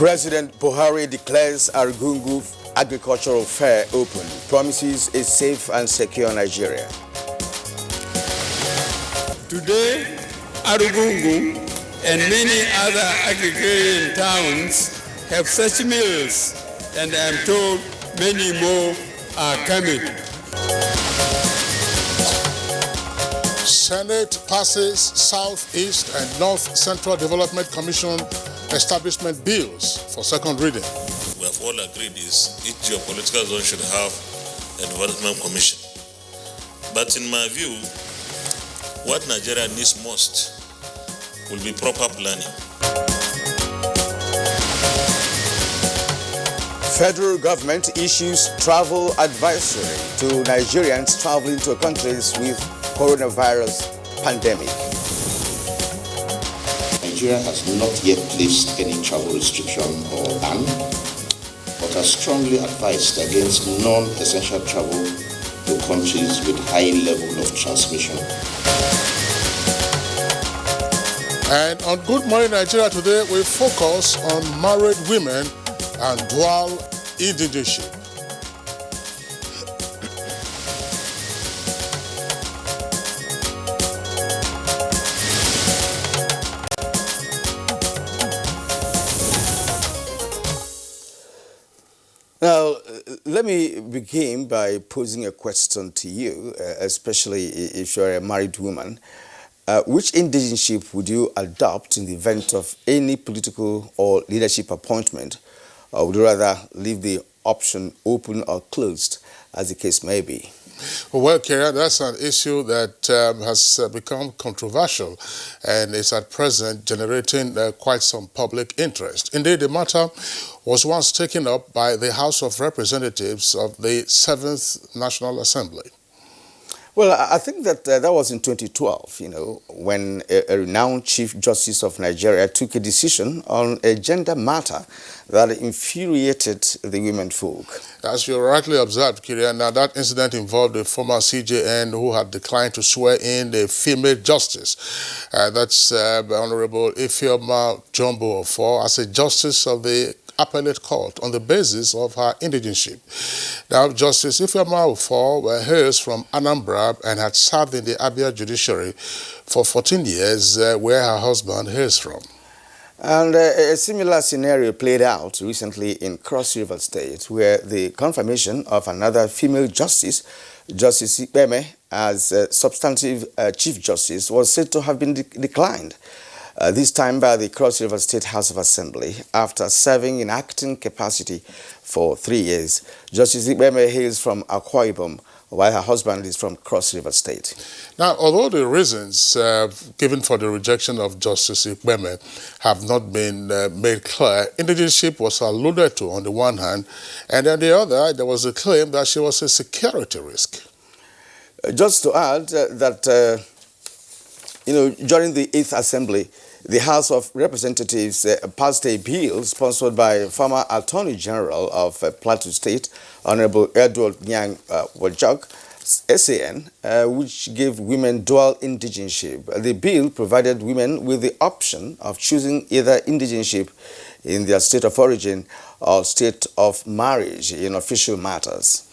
President Buhari declares Argungu Agricultural Fair open, promises a safe and secure Nigeria. Today, Argungu and many other agrarian towns have such mills, and I am told many more are coming. Senate passes Southeast and North Central Development Commission establishment bills for second reading. We have all agreed each geopolitical zone should have a development commission. But in my view, what Nigeria needs most will be proper planning. Federal government issues travel advisory to Nigerians traveling to countries with coronavirus pandemic. Nigeria has not yet placed any travel restriction or ban, but has strongly advised against non-essential travel to countries with high level of transmission. And on Good Morning Nigeria today, we focus on married women and dual citizenship. Now, let me begin by posing a question to you, especially if you're a married woman. Which indigenship would you adopt in the event of any political or leadership appointment? Or would you rather leave the option open or closed, as the case may be? Well, Kieran, that's an issue that has become controversial and is at present generating quite some public interest. Indeed, the matter was once taken up by the House of Representatives of the 7th National Assembly. Well, I think that that was in 2012, when a renowned Chief Justice of Nigeria took a decision on a gender matter that infuriated the women folk. As you rightly observed, Kirian, now that incident involved a former CJN who had declined to swear in a female justice. That's Honorable Ifeoma Jumbo Ofor as a justice of the appellate court on the basis of her indigenship. Now, Justice Ifeoma Ofor hails from Anambra and had served in the Abia judiciary for 14 years, where her husband hails from. And a similar scenario played out recently in Cross River State, where the confirmation of another female justice, Justice Ikpeme, as substantive Chief Justice, was said to have been declined. This time by the Cross River State House of Assembly, after serving in acting capacity for 3 years. Justice Ikpeme hails from Akwa Ibom, while her husband is from Cross River State. Now, although the reasons given for the rejection of Justice Ikpeme have not been made clear, indigenship was alluded to on the one hand, and on the other, there was a claim that she was a security risk. Just to add that, during the 8th Assembly, the House of Representatives passed a bill sponsored by former Attorney General of Plateau State, Honorable Edward Nyang Wajok, SAN, which gave women dual indigenship. The bill provided women with the option of choosing either indigenship in their state of origin or state of marriage in official matters.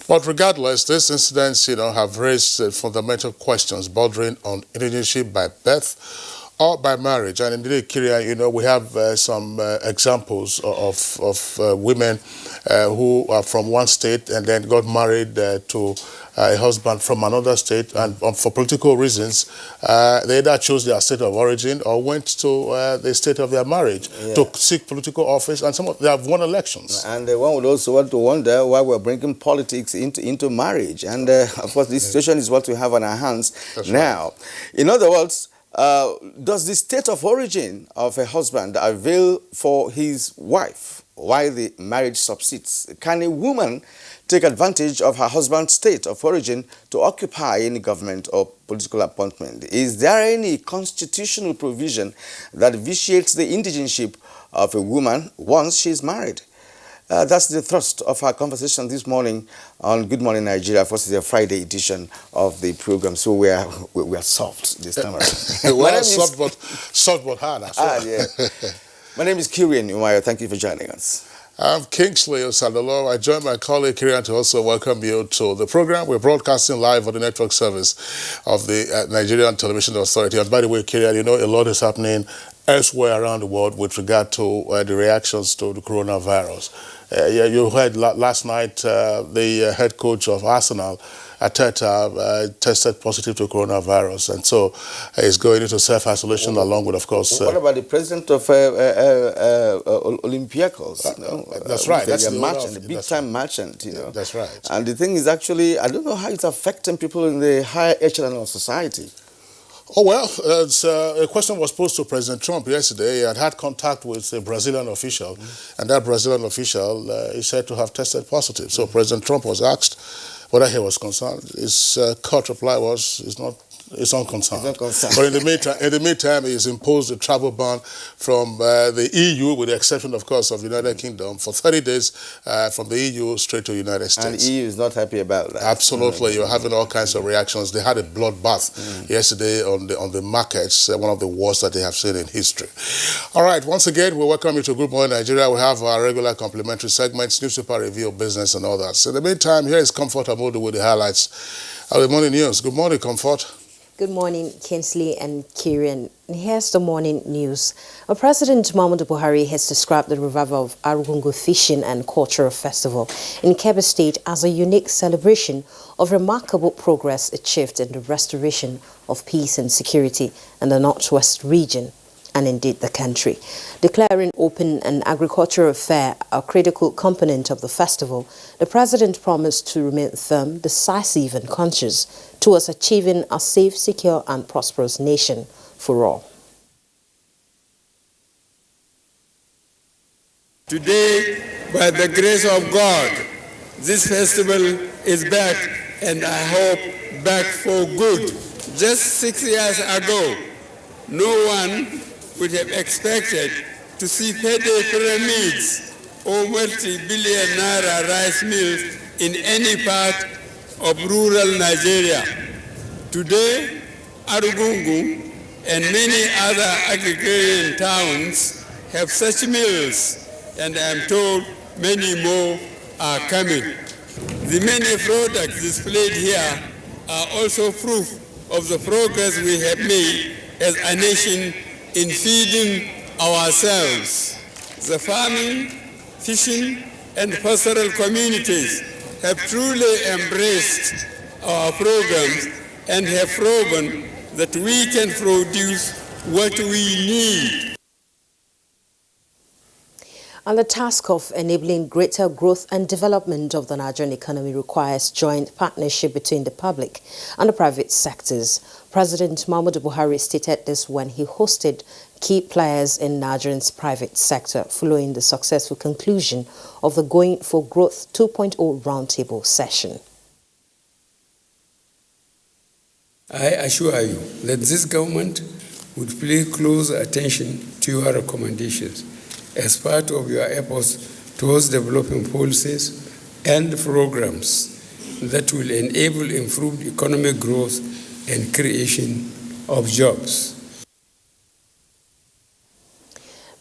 But regardless, these incidents, have raised fundamental questions bordering on indigenship by birth or by marriage. And indeed, Kiria, we have some examples of women who are from one state and then got married to a husband from another state, and for political reasons, they either chose their state of origin or went to the state of their marriage to seek political office, and some of them have won elections. And one would also want to wonder why we're bringing politics into marriage. And of course, this situation is what we have on our hands now. Right. In other words, does the state of origin of a husband avail for his wife while the marriage subsists? Can a woman take advantage of her husband's state of origin to occupy any government or political appointment? Is there any constitutional provision that vitiates the indigenship of a woman once she's married? That's the thrust of our conversation this morning on Good Morning Nigeria. First is the Friday edition of the program, so we are soft this time around. Well, soft but hard as well. Yeah. My name is Kirian Umayo. Thank you for joining us. I'm Kingsley Osadolo. I join my colleague Kirian to also welcome you to the program. We're broadcasting live on the network service of the Nigerian Television Authority. And by the way, Kirian, you know a lot is happening elsewhere around the world with regard to the reactions to the coronavirus. You heard last night the head coach of Arsenal, Arteta, tested positive to coronavirus, and so he's going into self-isolation along with, of course... what about the president of Olympiacos? That's right. That's a merchant, a big-time merchant, That's right. And the thing is actually, I don't know how it's affecting people in the higher echelon of society. Oh, well, a question was posed to President Trump yesterday. He had contact with a Brazilian official, and that Brazilian official is said to have tested positive. So President Trump was asked whether he was concerned. His curt reply was, it's unconcerned. But in the meantime, he's imposed a travel ban from the EU, with the exception, of course, of the United Kingdom, for 30 days from the EU straight to the United States. And the EU is not happy about that. Absolutely. You're having all kinds of reactions. They had a bloodbath yesterday on the markets, one of the worst that they have seen in history. All right. Once again, we welcome you to Good Morning Nigeria. We have our regular complimentary segments, newspaper review, business, and all that. So in the meantime, here is Comfort Amodu with the highlights of the morning news. Good morning, Comfort. Good morning, Kinsley and Kieran. Here's the morning news. President Muhammadu Buhari has described the revival of Arugungu Fishing and Cultural Festival in Kebbi State as a unique celebration of remarkable progress achieved in the restoration of peace and security in the Northwest region, and indeed the country. Declaring open and agricultural fair a critical component of the festival, the president promised to remain firm, decisive and conscious towards achieving a safe, secure and prosperous nation for all. Today, by the grace of God, this festival is back, and I hope back for good. Just 6 years ago, no one would have expected to see Pede pyramids or multi-billion naira rice mills in any part of rural Nigeria. Today, Arugungu and many other agrarian towns have such mills, and I'm told many more are coming. The many products displayed here are also proof of the progress we have made as a nation in feeding ourselves. The farming, fishing, and pastoral communities have truly embraced our programs and have proven that we can produce what we need. And the task of enabling greater growth and development of the Nigerian economy requires joint partnership between the public and the private sectors. President Muhammadu Buhari stated this when he hosted key players in Nigeria's private sector following the successful conclusion of the Going for Growth 2.0 roundtable session. I assure you that this government would pay close attention to your recommendations as part of your efforts towards developing policies and programs that will enable improved economic growth and creation of jobs.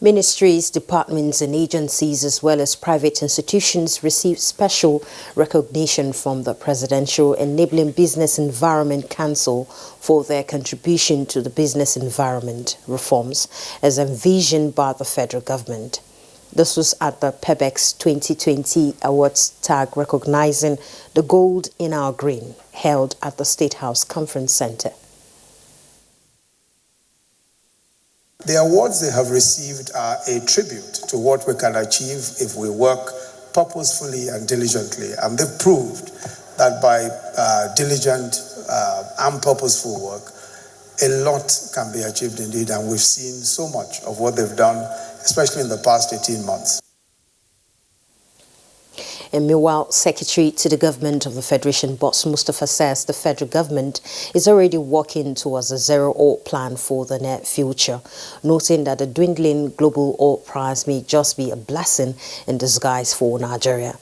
Ministries, departments and agencies as well as private institutions received special recognition from the Presidential Enabling Business Environment Council for their contribution to the business environment reforms as envisioned by the federal government. This was at the PEBEX 2020 Awards tag recognizing the gold in our green held at the State House Conference Center. The awards they have received are a tribute to what we can achieve if we work purposefully and diligently. And they've proved that by diligent and purposeful work, a lot can be achieved indeed. And we've seen so much of what they've done, especially in the past 18 months. And meanwhile, Secretary to the Government of the Federation, Boss Mustafa, says the federal government is already working towards a zero oil plan for the near future, noting that the dwindling global oil price may just be a blessing in disguise for Nigeria.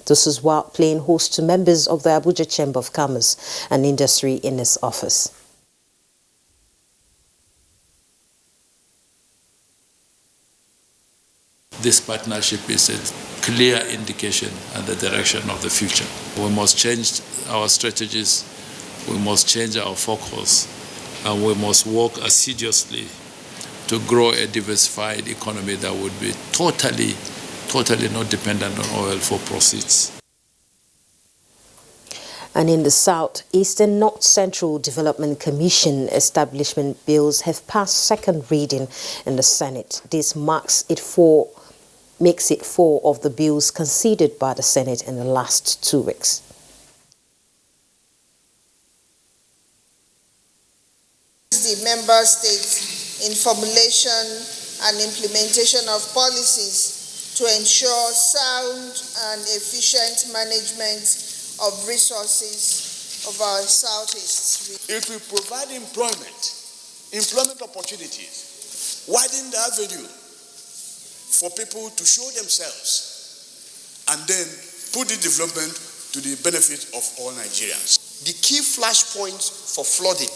This is while playing host to members of the Abuja Chamber of Commerce and Industry in his office. this partnership is a clear indication and the direction of the future. We must change our strategies, we must change our focus, and we must work assiduously to grow a diversified economy that would be totally not dependent on oil for proceeds. And in the South, Eastern North Central Development Commission establishment bills have passed second reading in the Senate. This makes it four of the bills conceded by the Senate in the last 2 weeks. The member states in formulation and implementation of policies to ensure sound and efficient management of resources of our Southeast. It will provide employment opportunities, widen the avenue for people to show themselves, and then put the development to the benefit of all Nigerians. The key flashpoint for flooding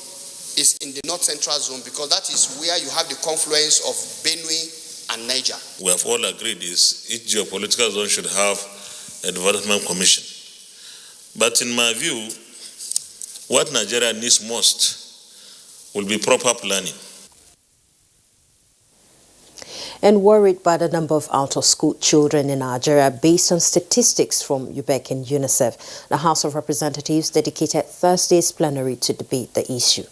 is in the North Central Zone, because that is where you have the confluence of Benue and Niger. We have all agreed each geopolitical zone should have a development commission. But in my view, what Nigeria needs most will be proper planning. And worried by the number of out-of-school children in Nigeria based on statistics from UBEC and UNICEF, the House of Representatives dedicated Thursday's plenary to debate the issue.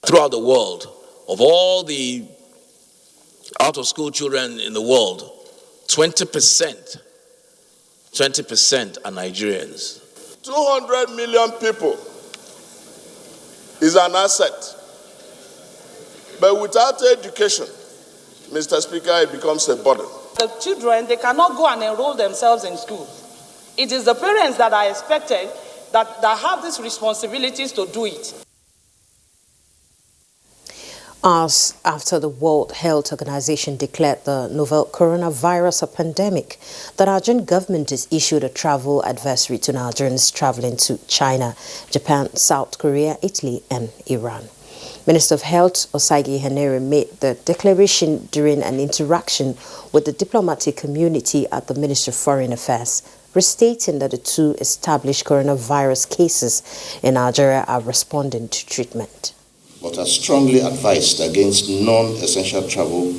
Throughout the world, of all the out-of-school children in the world, 20% are Nigerians. 200 million people is an asset. But without education, Mr. Speaker, it becomes a burden. The children, they cannot go and enroll themselves in school. It is the parents that are expected that have these responsibilities to do it. Hours after the World Health Organization declared the novel coronavirus a pandemic, the Nigerian government has issued a travel advisory to Nigerians traveling to China, Japan, South Korea, Italy, and Iran. Minister of Health Osagie Henere made the declaration during an interaction with the diplomatic community at the Ministry of Foreign Affairs, restating that the 2 established coronavirus cases in Nigeria are responding to treatment. But are strongly advised against non-essential travel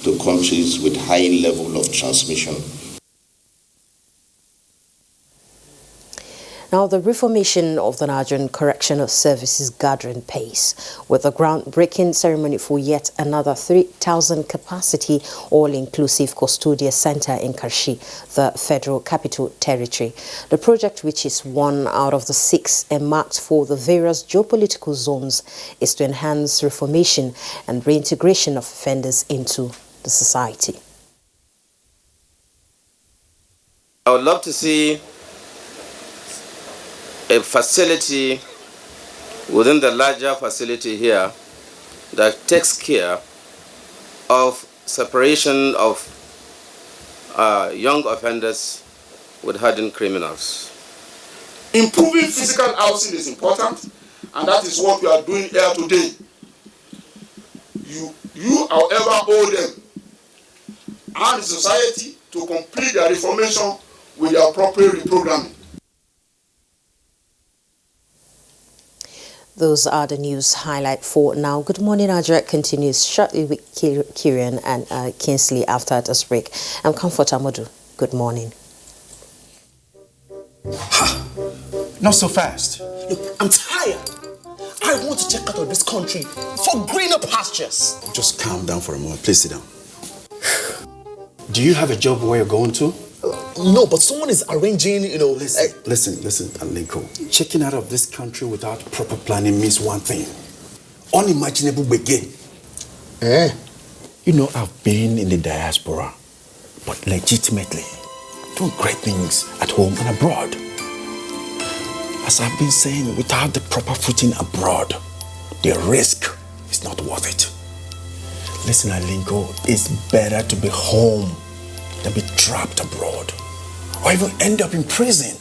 to countries with high level of transmission. Now, the reformation of the Nigerian Correctional Service is gathering pace, with a groundbreaking ceremony for yet another 3,000 capacity all-inclusive custodial center in Karshi, the Federal Capital Territory. The project, which is one out of the 6 earmarked for the various geopolitical zones, is to enhance reformation and reintegration of offenders into the society. I would love to see a facility within the larger facility here that takes care of separation of young offenders with hardened criminals. Improving physical housing is important, and that is what we are doing here today. You however, owe them and the society to complete their reformation with the appropriate reprogramming. Those are the news highlight for now. Good Morning Nigeria continues shortly with Kieran and Kingsley after this break. I'm Comfort Amadou. Good morning. Not so fast. Look, I'm tired. I want to check out of this country for greener pastures. Just calm down for a moment. Please sit down. Do you have a job where you're going to? No, but someone is arranging, Listen, Alinko. Checking out of this country without proper planning means one thing. Unimaginable begin. I've been in the diaspora, but legitimately doing great things at home and abroad. As I've been saying, without the proper footing abroad, the risk is not worth it. Listen, Alinko, it's better to be home than be trapped abroad, or even end up in prison.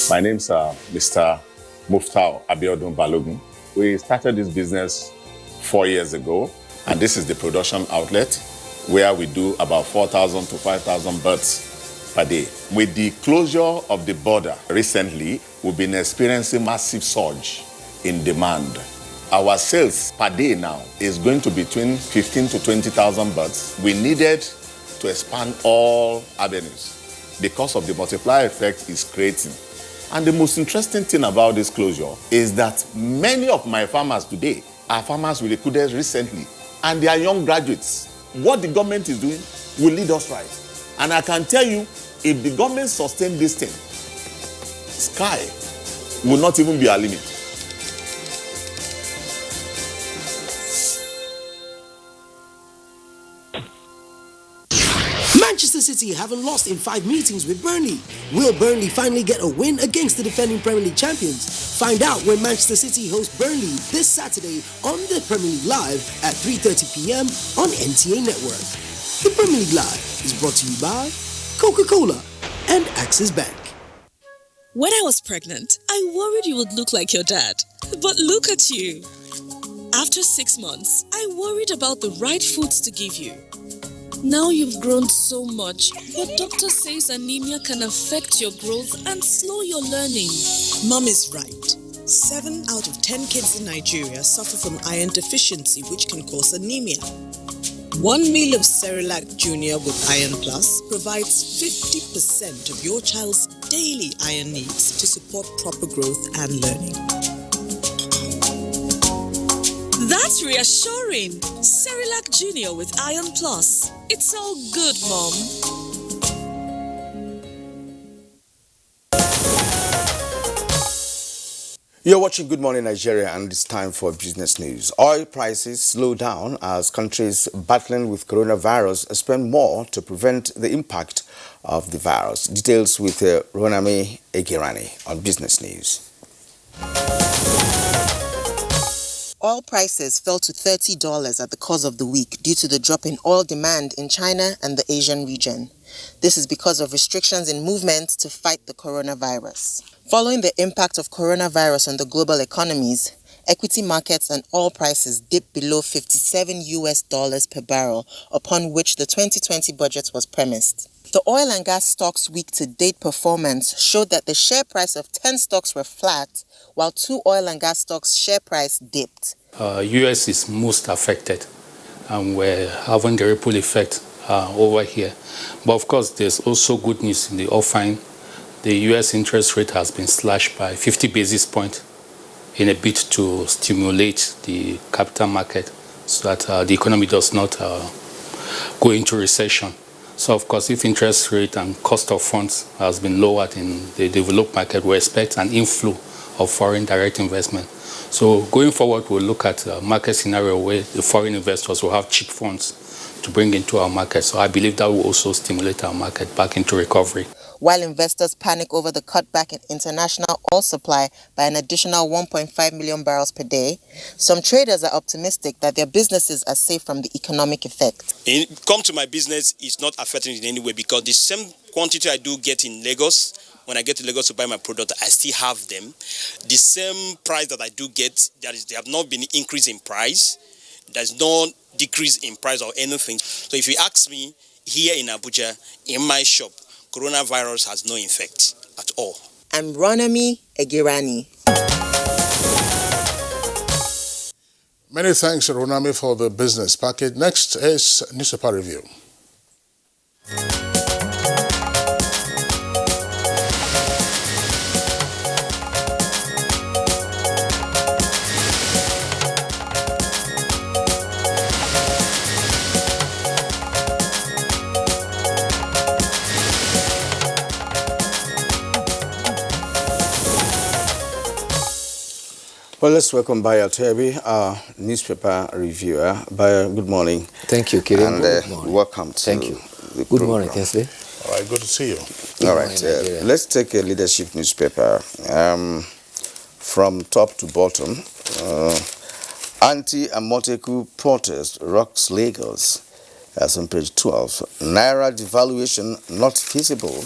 My name's Mr. Muftau Abiodun Balogun. We started this business 4 years ago, and this is the production outlet where we do about 4,000 to 5,000 birds per day. With the closure of the border recently, we've been experiencing massive surge in demand. Our sales per day now is going to between 15 to 20,000 birds. We needed to expand all avenues because of the multiplier effect it's creating. And the most interesting thing about this closure is that many of my farmers today are farmers we recruited recently, and they are young graduates. What the government is doing will lead us right. And I can tell you, if the government sustains this thing, sky will not even be our limit. Manchester City haven't lost in 5 meetings with Burnley. Will Burnley finally get a win against the defending Premier League champions? Find out when Manchester City hosts Burnley this Saturday on the Premier League Live at 3:30 p.m. on NTA Network. The Premier League Live is brought to you by Coca-Cola and Axis Bank. When I was pregnant, I worried you would look like your dad. But look at you. After 6 months, I worried about the right foods to give you. Now you've grown so much, but doctor says anemia can affect your growth and slow your learning. Mom is right. 7 out of 10 kids in Nigeria suffer from iron deficiency, which can cause anemia. 1 meal of Cerelac Junior with Iron Plus provides 50% of your child's daily iron needs to support proper growth and learning. That's reassuring. Cerelac Junior with Iron Plus. It's all good, Mom. You're watching Good Morning Nigeria, and it's time for business news. Oil prices slow down as countries battling with coronavirus spend more to prevent the impact of the virus. Details with Ronami Egirani on business news. Oil prices fell to $30 at the close of the week due to the drop in oil demand in China and the Asian region. This is because of restrictions in movement to fight the coronavirus. Following the impact of coronavirus on the global economies, equity markets and oil prices dipped below $57 per barrel, upon which the 2020 budget was premised. The oil and gas stocks' week-to-date performance showed that the share price of 10 stocks were flat, while 2 oil and gas stocks' share price dipped. US is most affected, and we're having the ripple effect over here. But of course, there's also good news in the offline. The US interest rate has been slashed by 50 basis points in a bid to stimulate the capital market so that the economy does not go into recession. So of course, if interest rate and cost of funds has been lowered in the developed market, we expect an inflow of foreign direct investment. So going forward, we'll look at a market scenario where the foreign investors will have cheap funds to bring into our market. So I believe that will also stimulate our market back into recovery. While investors panic over the cutback in international oil supply by an additional 1.5 million barrels per day, some traders are optimistic that their businesses are safe from the economic effect. Come to my business is not affecting in any way because the same quantity I do get in Lagos, when I get to Lagos to buy my product, I still have them. The same price that I do get, there have not been an increase in price. There's no decrease in price or anything. So if you ask me, here in Abuja, in my shop, coronavirus has no effect at all. I'm Ronami Egirani. Many thanks, Ronami, for the business package. Next is newspaper review. Well, let's welcome Bayo Tebi, our newspaper reviewer. Bayo, good morning. Thank you, Kirin. And good morning. Welcome to Thank you. the Good program. morning, Kensley. All right, good to see you. All right, let's take a leadership newspaper from top to bottom. Anti-Amoteku protest rocks Lagos. That's on page 12. Naira devaluation not feasible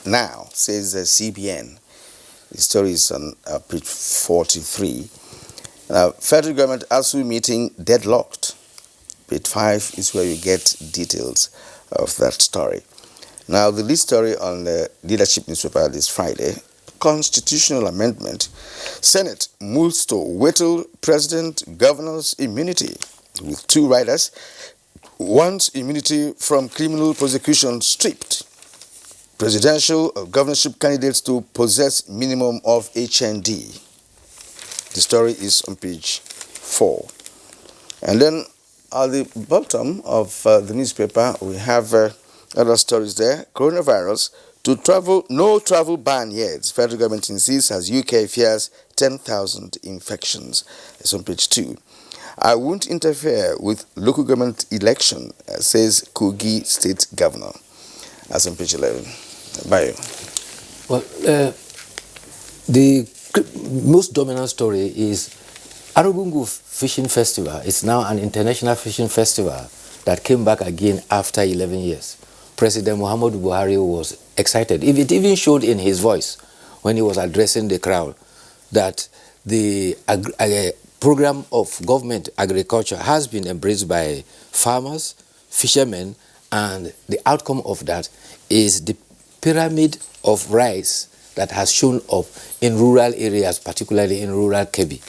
now, says the CBN. The story is on page 43. Federal government ASU meeting deadlocked. Page 5 is where you get details of that story. Now, the lead story on the leadership newspaper this Friday, constitutional amendment. Senate moves to whittle president governor's immunity with 2 riders. One's immunity from criminal prosecution stripped. Presidential or governorship candidates to possess minimum of HND. The story is on page 4. And then at the bottom of the newspaper, we have other stories there. Coronavirus to travel, no travel ban yet. Federal government insists as UK fears 10,000 infections. It's on page 2. I won't interfere with local government election, says Kogi State Governor. That's on page 11. Bye. Well, the most dominant story is Arugungu Fishing Festival. It's now an international fishing festival that came back again after 11 years. President Muhammadu Buhari was excited. It even showed in his voice when he was addressing the crowd that the program of government agriculture has been embraced by farmers, fishermen, and the outcome of that is the pyramid of rice that has shown up in rural areas, particularly in rural Kebbi.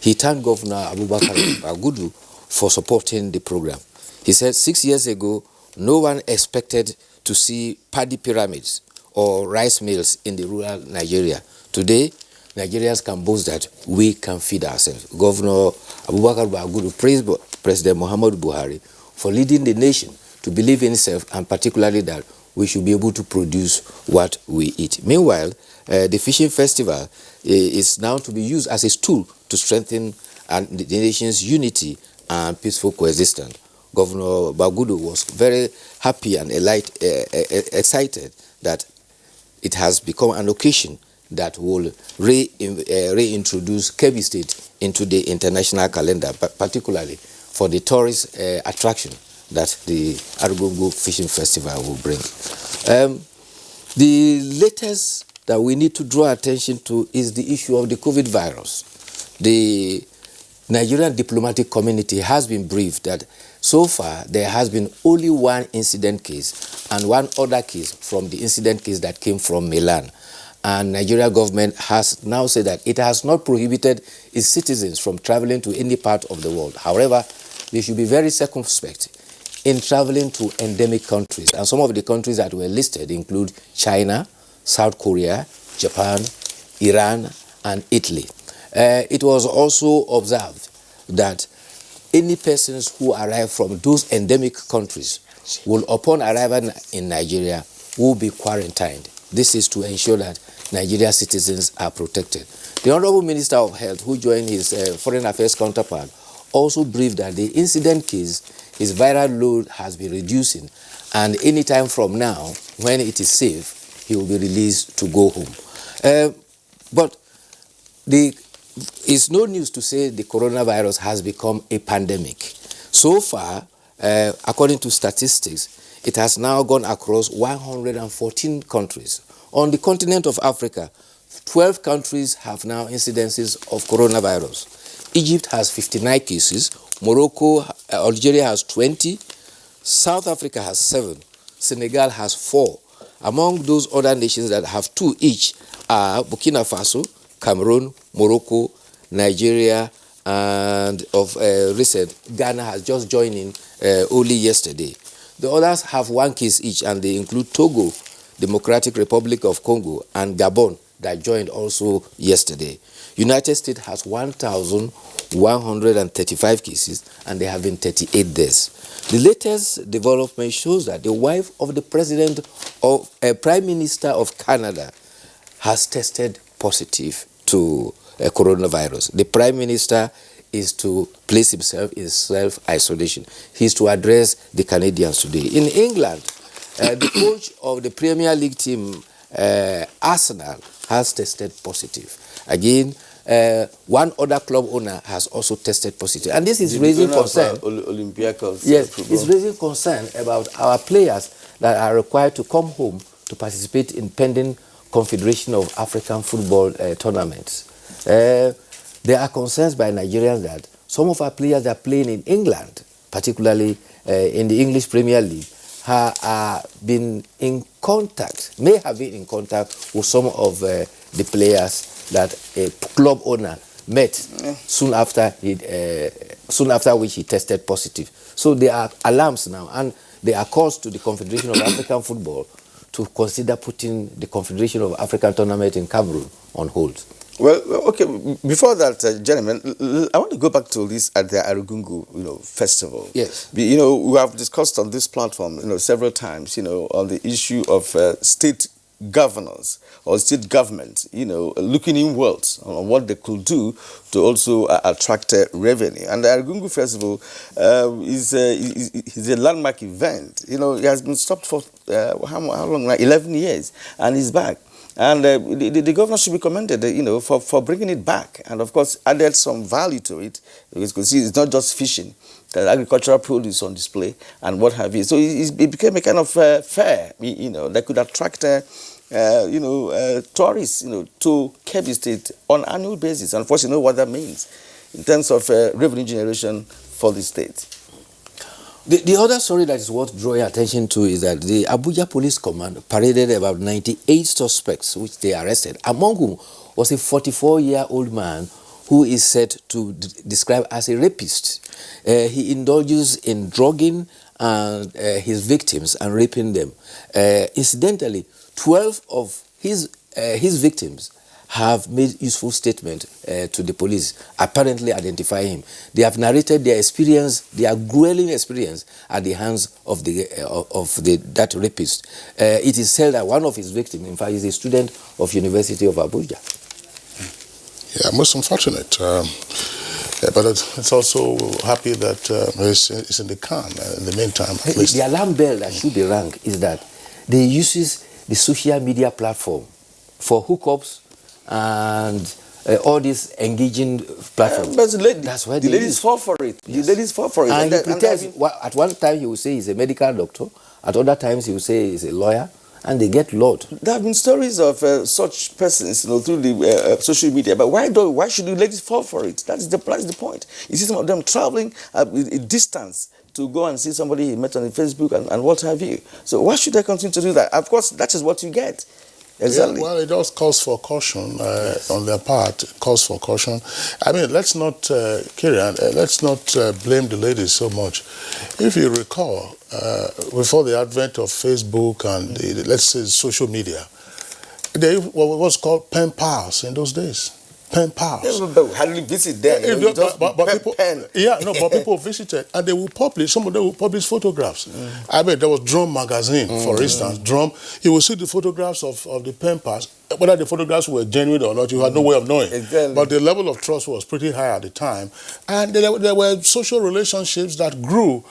He thanked Governor Abubakar Agudu for supporting the program. He said 6 years ago, no one expected to see paddy pyramids or rice mills in the rural Nigeria. Today, Nigerians can boast that we can feed ourselves. Governor Abubakar Agudu praised President Muhammadu Buhari for leading the nation to believe in itself, and particularly that we should be able to produce what we eat. Meanwhile, the fishing festival is now to be used as a tool to strengthen the nation's unity and peaceful coexistence. Governor Bagudu was very happy and excited that it has become an occasion that will reintroduce Kebbi State into the international calendar, particularly for the tourist attraction that the Arugungu Fishing Festival will bring. The latest that we need to draw attention to is the issue of the COVID virus. The Nigerian diplomatic community has been briefed that so far there has been only 1 incident case and 1 other case from the incident case that came from Milan. And Nigeria government has now said that it has not prohibited its citizens from traveling to any part of the world. However, they should be very circumspect in traveling to endemic countries. And some of the countries that were listed include China, South Korea, Japan, Iran, and Italy. It was also observed that any persons who arrive from those endemic countries will, upon arrival in Nigeria, will be quarantined. This is to ensure that Nigeria citizens are protected. The Honorable Minister of Health, who joined his Foreign Affairs counterpart, also briefed that the incident case, his viral load has been reducing, and any time from now, when it is safe, he will be released to go home. But it's no news to say the coronavirus has become a pandemic. So far, according to statistics, it has now gone across 114 countries. On the continent of Africa, 12 countries have now incidences of coronavirus. Egypt has 59 cases, Algeria has 20, South Africa has 7, Senegal has 4. Among those other nations that have 2 each are Burkina Faso, Cameroon, Morocco, Nigeria, and of recent, Ghana has just joined in only yesterday. The others have 1 case each, and they include Togo, Democratic Republic of Congo, and Gabon that joined also yesterday. United States has 1,135 cases, and there have been 38 deaths. The latest development shows that the wife of the Prime Minister of Canada has tested positive to coronavirus. The Prime Minister is to place himself in self-isolation. He is to address the Canadians today. In England, the coach of the Premier League team, Arsenal, has tested positive. Again, 1 other club owner has also tested positive. And this is raising concern. Yes, it's raising concern about our players that are required to come home to participate in pending Confederation of African Football Tournaments. There are concerns by Nigerians that some of our players are playing in England, particularly in the English Premier League, may have been in contact with some of the players that a club owner met soon after which he tested positive. So there are alarms now, and there are calls to the Confederation of African Football to consider putting the Confederation of African Tournament in Cameroon on hold. Well, okay. Before that, gentlemen, I want to go back to this at the Arugungu, festival. Yes. We have discussed on this platform, several times, on the issue of state governors or state government, looking inwards on what they could do to also attract revenue. And the Arugungu Festival is a landmark event. It has been stopped for how long now? 11 years, and it's back. And the governor should be commended, for bringing it back, and of course added some value to it. Because you can see it's not just fishing; the agricultural produce on display and what have you. So it became a kind of fair, that could attract, tourists, to Kebbi State on an annual basis. And of course, you know what that means in terms of revenue generation for the state. The other story that is worth drawing attention to is that the Abuja Police Command paraded about 98 suspects, which they arrested, among whom was a 44-year-old man who is said to describe as a rapist. He indulges in drugging his victims and raping them. Incidentally, 12 of his victims have made useful statement to the police, apparently identifying him. They have narrated their experience, their grueling experience at the hands of that rapist. It is said that one of his victims, in fact, is a student of University of Abuja. Yeah, most unfortunate. But it's also happy that it's in the can in the meantime. At least. The alarm bell that should be rang is that they uses the social media platform for hookups and all these engaging platforms. But that's why the ladies fall for it. Yes. The ladies fall for it. And he pretends, at one time he will say he's a medical doctor, at other times he will say he's a lawyer, and they get lured. There have been stories of such persons, through the social media. But why should the ladies fall for it? That's the point. You see some of them traveling a distance to go and see somebody he met on Facebook and what have you. So why should they continue to do that? Of course, that is what you get. Exactly. Yeah, well, it does calls for caution on their part. Calls for caution. I mean, let's not let's not blame the ladies so much. If you recall, before the advent of Facebook and let's say social media, there was called pen pals in those days. Pen pals. Yeah, but how did you visit them? But people visited, and they will publish. Some of them will publish photographs. I mean, there was Drum magazine, for instance. Drum, you will see the photographs of the pen pals. Whether the photographs were genuine or not, you had no way of knowing. Exactly. But the level of trust was pretty high at the time, and there were social relationships that grew,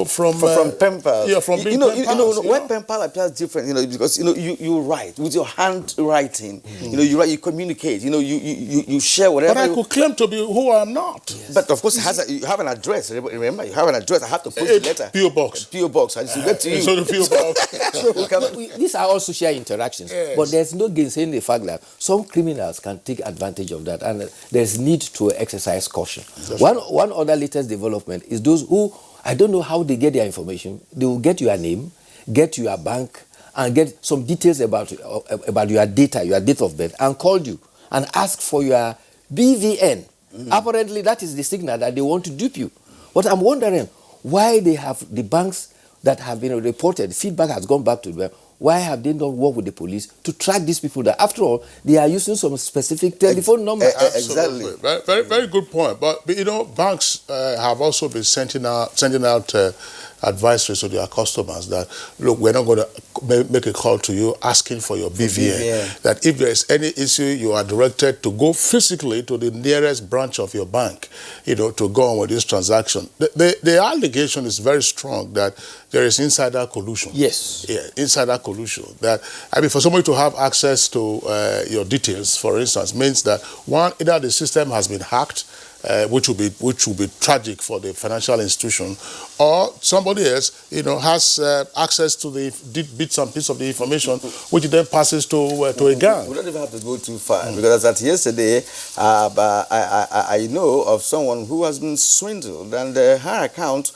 from pen pals. Yeah, from being pen pals. When pen pal appears different, because you write with your handwriting. You write, you communicate. You share whatever. But I could claim to be who I am not. Yes. But of course, you have an address. Remember, you have an address. I have to post a letter. P.O. box. P.O. box. And to get to you. So the P.O. box. These are all social interactions, yes. But there's no gainsaying the fact that some criminals can take advantage of that, and there's need to exercise caution. One other latest development is those who, I don't know how they get their information. They will get your name, get your bank, and get some details about your data, your date of birth, and call you and ask for your BVN. Apparently, that is the signal that they want to dupe you. But I'm wondering why they have the banks that have been reported, feedback has gone back to them. Why have they not worked with the police to track these people? That after all, they are using some specific telephone number. Exactly. Very, very good point. But banks have also been sending out advisories to their customers that, look, we're not going to make a call to you asking for your BVN. That if there is any issue, you are directed to go physically to the nearest branch of your bank, to go on with this transaction. The allegation is very strong that there is insider collusion. Yes. Yeah, insider collusion. That, for somebody to have access to your details, for instance, means that one, either the system has been hacked, which will be tragic for the financial institution, or somebody else, has access to the bits and pieces of the information, which then passes to a gang. We don't even have to go too far, because as at yesterday, I know of someone who has been swindled, and her account,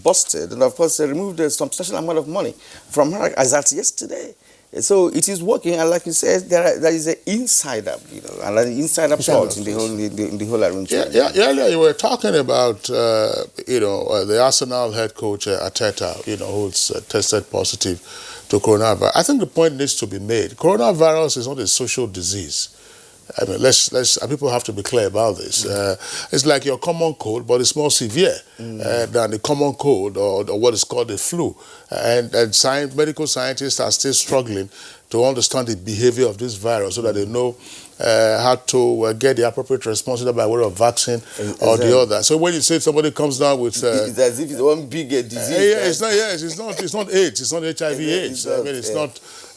busted, and of course, they removed a substantial amount of money from her as at yesterday. So it is working, and like you said, there is an insider, and an insider plot in the whole arrangement. Yeah. Earlier you were talking about, the Arsenal head coach Arteta, who's tested positive to coronavirus. I think the point needs to be made. Coronavirus is not a social disease. I mean, people have to be clear about this. It's like your common cold, but it's more severe than the common cold or what is called the flu. And medical scientists are still struggling to understand the behavior of this virus so that they know how to get the appropriate response, either by way of vaccine or the other. So when you say somebody comes down with... it's as if it's one big disease. It's not AIDS, it's not HIV/AIDS. I mean,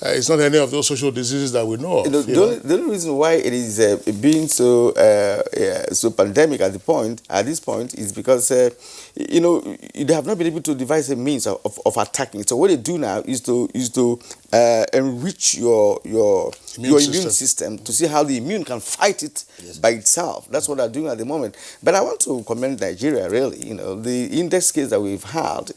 it's not any of those social diseases that we know of. The only reason why it is being so pandemic at this point is because they have not been able to devise a means of attacking it. So what they do now is to enrich your immune system to see how the immune can fight it by itself. That's what they're doing at the moment. But I want to commend Nigeria, really. The index case that we've had,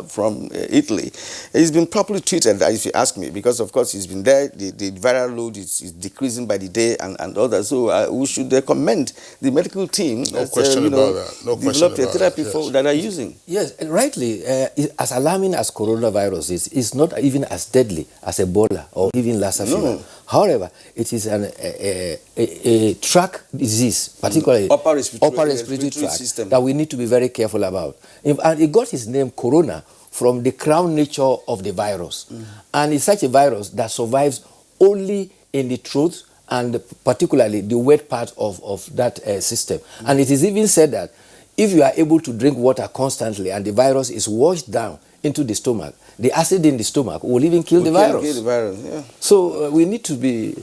from Italy, it's been properly treated, if you ask me, because of course it's been there. The viral load is decreasing by the day and others. So we should commend the medical team. No question about that. No question about developed a therapy that. that are using. Yes, rightly. As alarming as coronavirus is, it's not even as deadly as Ebola or even Lassa fever. However, it is a tract disease, particularly upper respiratory tract, system, that we need to be very careful about. And it got its name corona from the crown nature of the virus. And it's such a virus that survives only in the throat and particularly the wet part of that system. And it is even said that if you are able to drink water constantly and the virus is washed down into the stomach, the acid in the stomach will even kill the virus. Kill the virus, yeah. So we need to be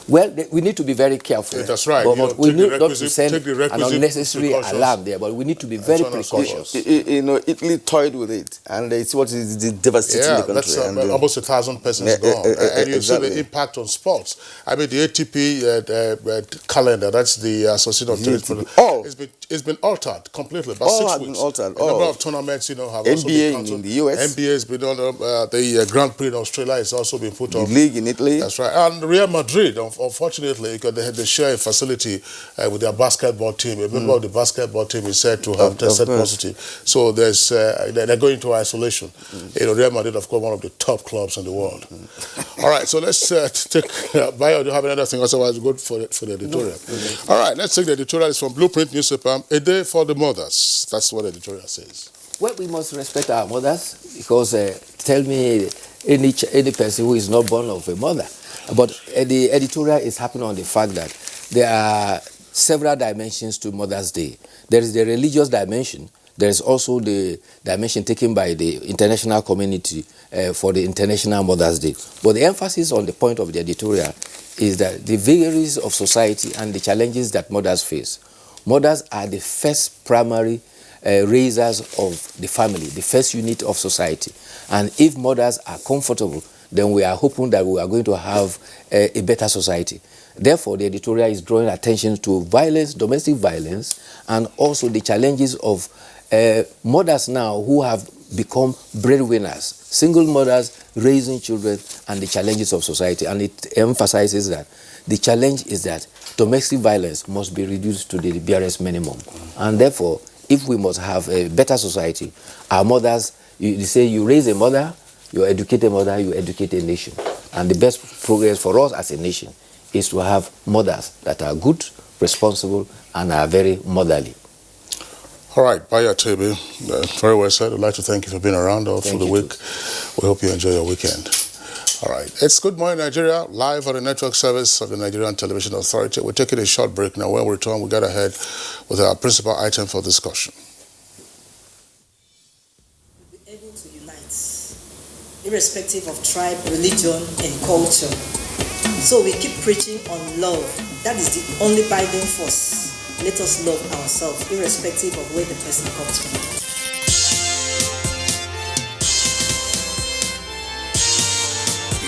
we need to be very careful. Yeah, that's right. But we need not to send an unnecessary alarm there. But we need to be very precautious. Italy toyed with it, and it's what is devastating the country. That's almost 1,000 persons gone. And you see the impact on sports. I mean, the ATP calendar, that's the Association of Tennis, it's been altered completely. About 6 weeks. A number of tournaments, have also been cancelled. In the US. NBA has been on the Grand Prix in Australia has also been put on. The league in Italy. That's right. And Real Madrid, unfortunately, because they share a facility with their basketball team. A member of the basketball team is said to have tested positive. So they're going into isolation. Real Madrid, of course, one of the top clubs in the world. All right, so let's take... Bayo, do you have another thing? Otherwise, go for the editorial. All right, let's take the editorial. It's from Blueprint newspaper. A day for the mothers. That's what the editorial says. Well, we must respect our mothers, because tell me any person who is not born of a mother. But the editorial is happening on the fact that there are several dimensions to Mother's Day. There is the religious dimension. There is also the dimension taken by the international community for the International Mother's Day. But the emphasis on the point of the editorial is that the vagaries of society and the challenges that mothers face. Mothers are the first primary raisers of the family, the first unit of society. And if mothers are comfortable, then we are hoping that we are going to have a better society. Therefore, the editorial is drawing attention to violence, domestic violence, and also the challenges of mothers now who have become breadwinners, single mothers raising children, and the challenges of society. And it emphasizes that the challenge is that domestic violence must be reduced to the barest minimum. And therefore, if we must have a better society, our mothers, you say you raise a mother, you educate a mother, you educate a nation. And the best progress for us as a nation is to have mothers that are good, responsible, and are very motherly. All right, Bayo Tebe, very well said. I'd like to thank you for being around all through the week. We hope you enjoy your weekend. All right, it's Good Morning Nigeria, live on the network service of the Nigerian Television Authority. We're taking a short break now. When we return, we get ahead with our principal item for discussion. We'll be able to unite, irrespective of tribe, religion, and culture. So we keep preaching on love. That is the only binding force. let us love ourselves, irrespective of where the person comes from.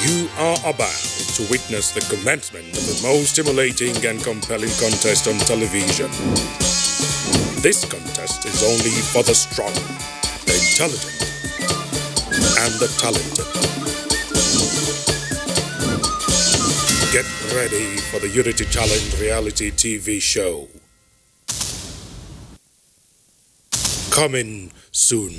You are about to witness the commencement of the most stimulating and compelling contest on television. This contest is only for the strong, the intelligent, and the talented. Get ready for the Unity Challenge reality TV show. Coming soon.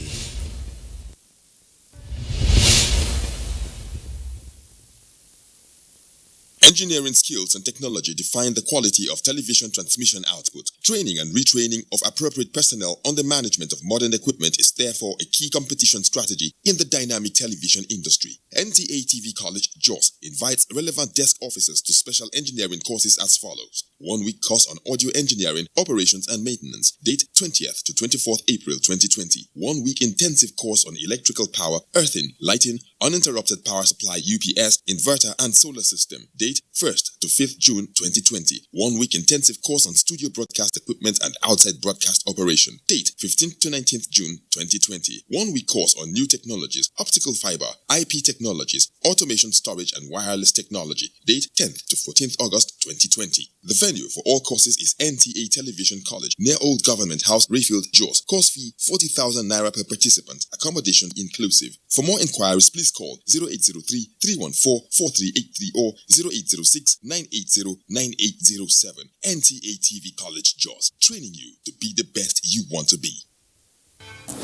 Engineering skills and technology define the quality of television transmission output. Training and retraining of appropriate personnel on the management of modern equipment is therefore a key competition strategy in the dynamic television industry. NTA TV College, Jos, invites relevant desk officers to special engineering courses as follows. 1-week course on audio engineering, operations and maintenance. Date 20th to 24th April 2020. 1-week intensive course on electrical power, earthing, lighting, uninterrupted power supply UPS, inverter and solar system. Date 1st to 5th June 2020. 1-week intensive course on studio broadcast equipment and outside broadcast operation. Date 15th to 19th June 2020. 1-week course on new technologies, optical fiber, IP technologies, automation storage and wireless technology. Date 10th to 14th August 2020. The venue for all courses is NTA Television College, near Old Government House, Rayfield, Jos. Course fee 40,000 naira per participant. Accommodation inclusive. For more inquiries, please call 0803-314-4383 or 0806-980-9807. NTA TV College, Jos. Training you to be the best you want to be.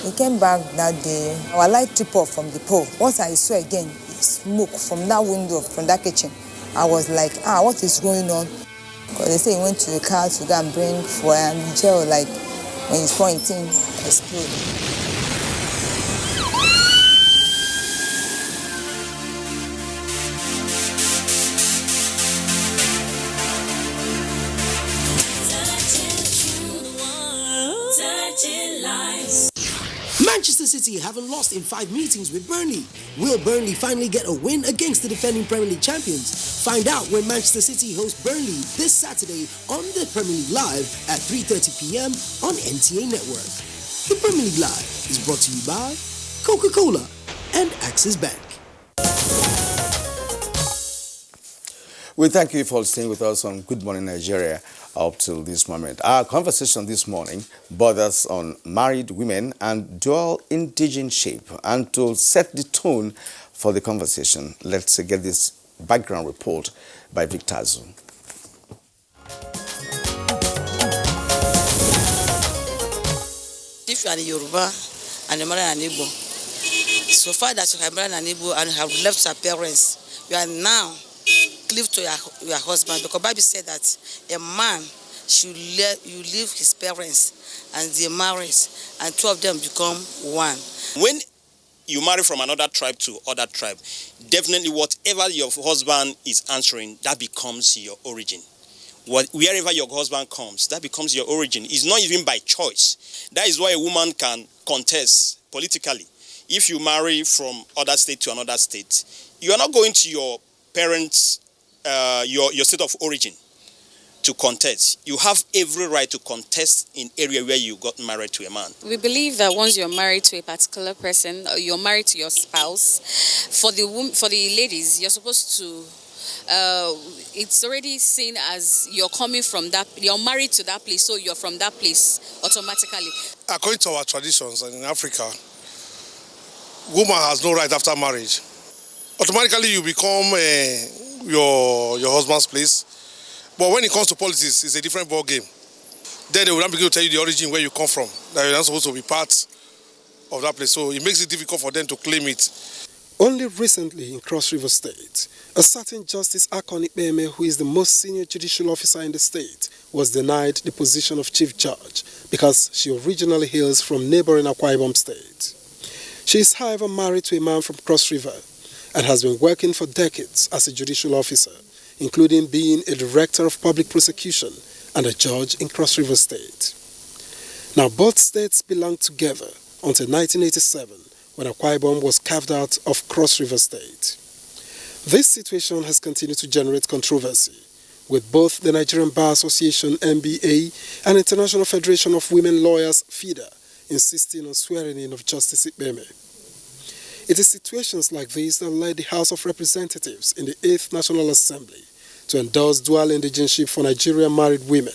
We came back that day. Our light tripped off from the pole. Once I saw again smoke from that window, from that kitchen, I was like, what is going on? Because they say he went to the car to go and bring for and gel, like when he's pointing, explode. Manchester City haven't lost in 5 meetings with Burnley. Will Burnley finally get a win against the defending Premier League champions? Find out when Manchester City hosts Burnley this Saturday on the Premier League Live at 3:30 p.m. on NTA Network. The Premier League Live is brought to you by Coca-Cola and Axis Bank. We thank you for staying with us on Good Morning Nigeria up till this moment. Our conversation this morning borders on married women and dual indigenship. And to set the tone for the conversation, let's get this background report by Victor Azu. If you are a Yoruba and you marry an Igbo, so far that you have married an Igbo and have left your parents, you are now cleave to your husband, because Bible said that a man should leave his parents and they marry, and two of them become one. When you marry from another tribe to other tribe, definitely whatever your husband is answering, that becomes your origin. Wherever your husband comes, that becomes your origin. It's not even by choice. That is why a woman can contest politically. If you marry from other state to another state, you are not going to your parents, your state of origin to contest. You have every right to contest in area where you got married to a man. We believe that once you're married to a particular person, or you're married to your spouse, for the ladies, you're supposed to, it's already seen as you're coming from that, you're married to that place, so you're from that place automatically. According to our traditions in Africa, woman has no right after marriage. Automatically you become your husband's place. But when it comes to politics, it's a different ball game. Then they will not begin to tell you the origin where you come from, that you're not supposed to be part of that place. So it makes it difficult for them to claim it. Only recently in Cross River State, a certain Justice Akoni Beme, who is the most senior judicial officer in the state, was denied the position of Chief Judge because she originally hails from neighboring Akwa Ibom State. She is, however, married to a man from Cross River and has been working for decades as a judicial officer, including being a director of public prosecution and a judge in Cross River State. Now, both states belonged together until 1987, when Akwa Ibom was carved out of Cross River State. This situation has continued to generate controversy, with both the Nigerian Bar Association NBA and International Federation of Women Lawyers FIDA insisting on swearing in of Justice Ikpeme. It is situations like these that led the House of Representatives in the 8th National Assembly to endorse dual indigenship for Nigerian married women.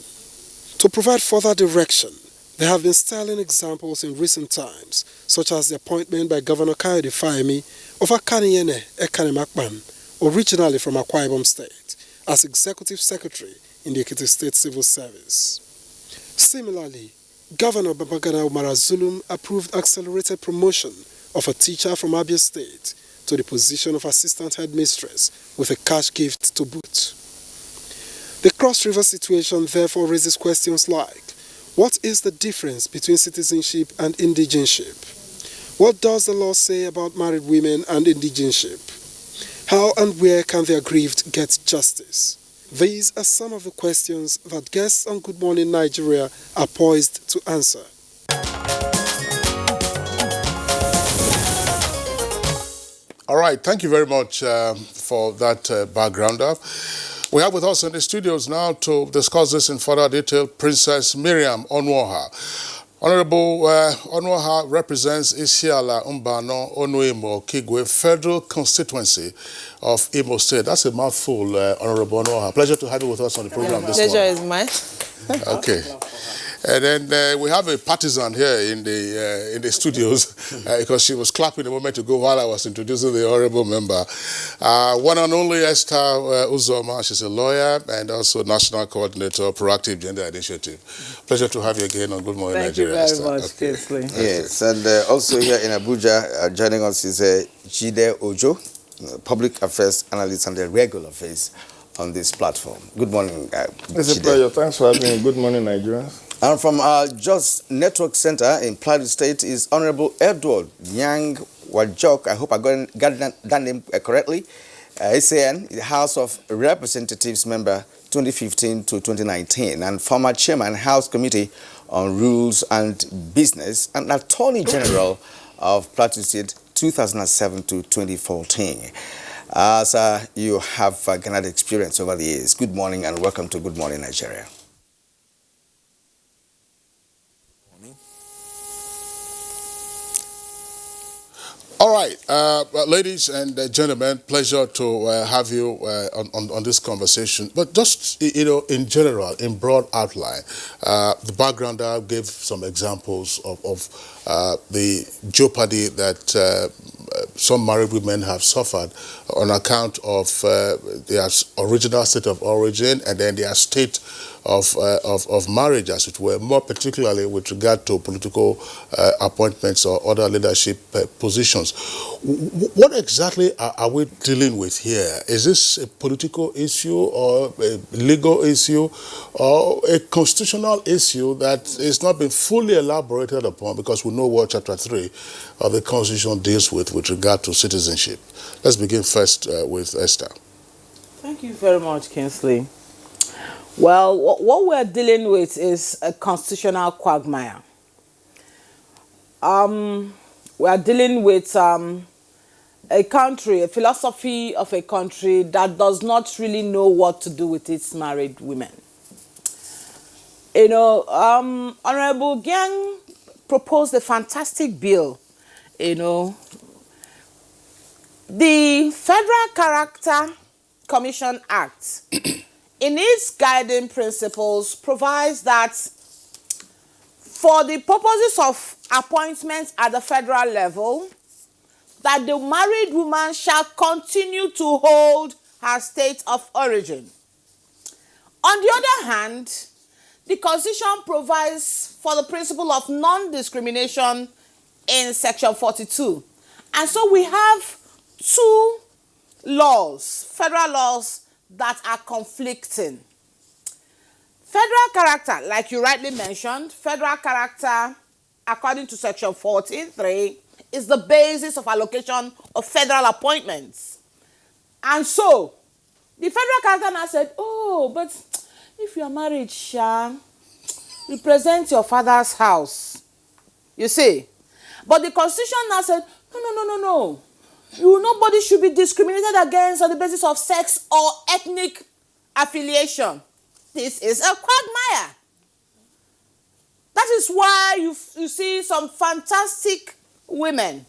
To provide further direction, there have been sterling examples in recent times, such as the appointment by Governor Kayode Fayemi of Akaniyene Ekanemakpan, originally from Akwa Ibom State, as Executive Secretary in the Ekiti State Civil Service. Similarly, Governor Babagana Umara Zulum approved accelerated promotion of a teacher from Abia State to the position of Assistant Headmistress with a cash gift to boot. The Cross River situation therefore raises questions like, what is the difference between citizenship and indigenship? What does the law say about married women and indigenship? How and where can the aggrieved get justice? These are some of the questions that guests on Good Morning Nigeria are poised to answer. All right, thank you very much for that background. We have with us in the studios now to discuss this in further detail Princess Miriam Onwoha. Honorable Onwoha represents Isiala Mbano Onuimo Kigwe Federal Constituency of Imo State. That's a mouthful, Honorable Onwoha. Pleasure to have you with us on the program this morning. Pleasure is mine. Okay. And then we have a partisan here in the studios because she was clapping a moment ago while I was introducing the honorable member. One and only Esther Uzoma. She's a lawyer and also national coordinator of Proactive Gender Initiative. Pleasure to have you again on Good Morning Nigeria. Thank you very much, Kingsley. Yes, and also here in Abuja, joining us is Jide Ojo, public affairs analyst and the regular face on this platform. Good morning, It's a pleasure. Thanks for having me. Good morning, Nigerians. And from our Just Network Center in Plateau State is Honorable Edward Yang Wajok. I hope I got that name correctly. SAN, the House of Representatives member 2015 to 2019, and former chairman House Committee on Rules and Business and Attorney General of Plateau State 2007 to 2014. Sir, you have gathered experience over the years. Good morning and welcome to Good Morning Nigeria. All right, ladies and gentlemen, pleasure to have you on this conversation. But just, in general, in broad outline, the backgrounder gave some examples of the jeopardy that some married women have suffered on account of their original state of origin and then their state of marriage, as it were, more particularly with regard to political appointments or other leadership positions. What exactly are we dealing with here? Is this a political issue or a legal issue or a constitutional issue that is not been fully elaborated upon, because we know what Chapter 3 of the Constitution deals with regard to citizenship? Let's begin first with Esther. Thank you very much, Kingsley. Well, what we're dealing with is a constitutional quagmire. We are dealing with a country, a philosophy of a country that does not really know what to do with its married women. Honorable Gang proposed a fantastic bill, The Federal Character Commission Act, in its guiding principles, provides that for the purposes of appointments at the federal level, that the married woman shall continue to hold her state of origin. On the other hand, the Constitution provides for the principle of non-discrimination in Section 42. And so we have two laws, federal laws, that are conflicting. Federal character, like you rightly mentioned, federal character, according to Section 14(3), is the basis of allocation of federal appointments. And so, the federal character now said, oh, but if you are married, represent your father's house. You see? But the Constitution now said, no. Nobody should be discriminated against on the basis of sex or ethnic affiliation. This is a quagmire. That is why you see some fantastic women,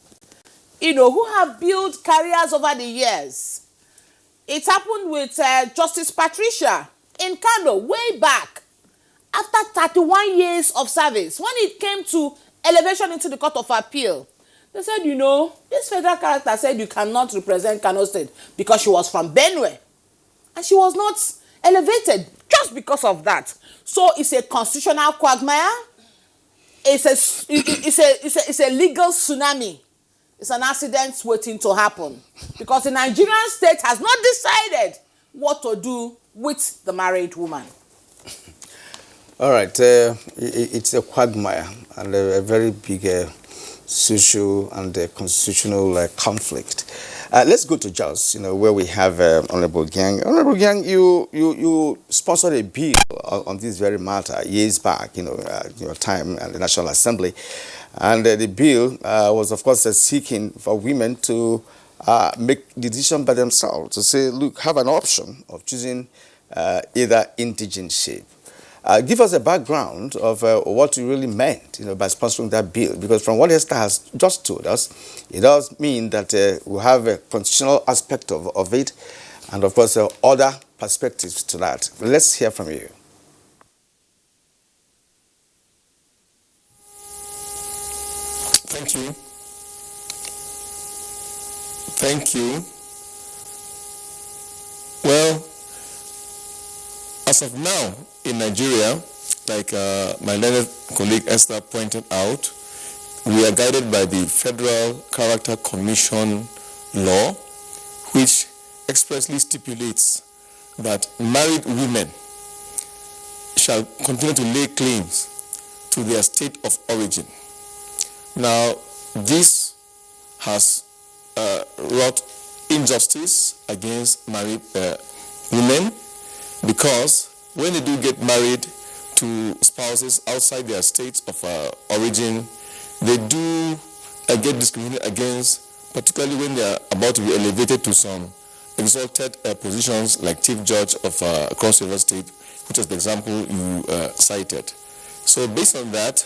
who have built careers over the years. It happened with Justice Patricia in Kano way back. After 31 years of service, when it came to elevation into the Court of Appeal, they said, this federal character said you cannot represent Kano State because she was from Benue. And she was not elevated just because of that. So it's a constitutional quagmire. It's a legal tsunami. It's an accident waiting to happen. Because the Nigerian state has not decided what to do with the married woman. All right, it's a quagmire and a very big social and constitutional conflict. Let's go to Jos, where we have Honorable Gang. Honorable Gang, you sponsored a bill on this very matter years back, your time at the National Assembly. And the bill was, of course, seeking for women to make the decision by themselves, to say, look, have an option of choosing either indigent shape. Give us a background of what you really meant, by sponsoring that bill, because from what Esther has just told us, it does mean that we have a constitutional aspect of it, and of course other perspectives to that. Let's hear from you. Thank you. Thank you. Well, as of now, in Nigeria, like my learned colleague Esther pointed out, we are guided by the Federal Character Commission law, which expressly stipulates that married women shall continue to lay claims to their state of origin. Now, this has wrought injustice against married women, because when they do get married to spouses outside their states of origin, they do get discriminated against, particularly when they are about to be elevated to some exalted positions like Chief Judge of Cross River State, which was the example you cited. So based on that,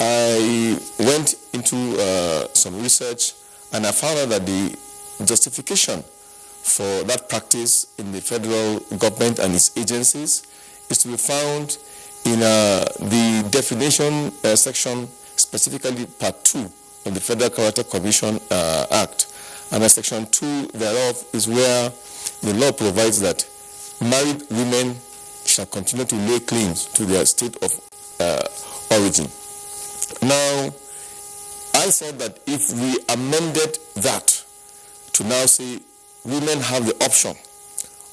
I went into some research, and I found out that the justification for that practice in the federal government and its agencies is to be found in the definition section, specifically Part 2 of the Federal Character Commission Act. And Section 2 thereof is where the law provides that married women shall continue to lay claims to their state of origin. Now, I thought that if we amended that to now say women have the option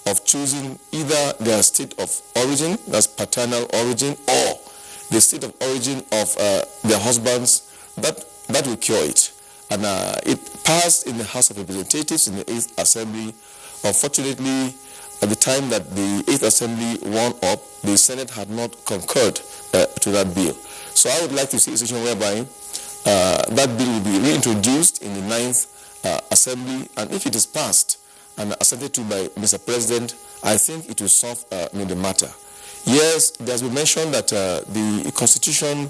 of choosing either their state of origin, that's paternal origin, or the state of origin of their husbands, that will cure it. And it passed in the House of Representatives in the 8th Assembly. Unfortunately, at the time that the 8th Assembly won up, the Senate had not concurred to that bill. So I would like to see a situation whereby that bill will be reintroduced in the 9th Assembly, and if it is passed and assented to by Mr. President, I think it will solve the matter. Yes, there has been mentioned that the Constitution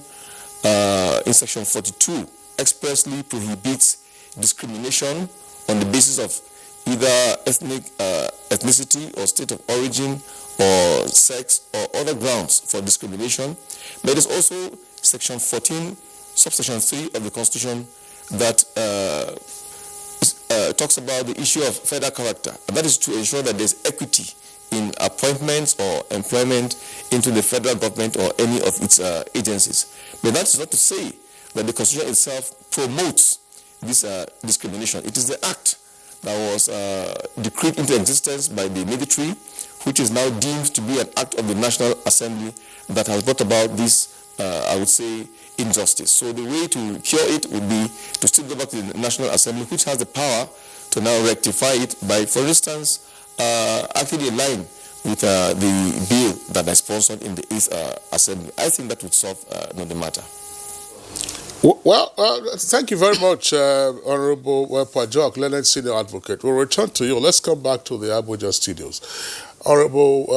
in Section 42 expressly prohibits discrimination on the basis of either ethnicity or state of origin or sex or other grounds for discrimination. But there's also Section 14, subsection 3 of the Constitution that talks about the issue of federal character. And that is to ensure that there's equity in appointments or employment into the federal government or any of its agencies. But that is not to say that the Constitution itself promotes this discrimination. It is the act that was decreed into existence by the military, which is now deemed to be an act of the National Assembly that has brought about this, I would say, injustice. So the way to cure it would be to still go back to the National Assembly, which has the power to now rectify it by, for instance, actually align with the bill that I sponsored in the 8th Assembly. I think that would solve the matter. Well, thank you very much, Honorable Pajok, learned senior advocate. We'll return to you. Let's come back to the Abuja studios. Honorable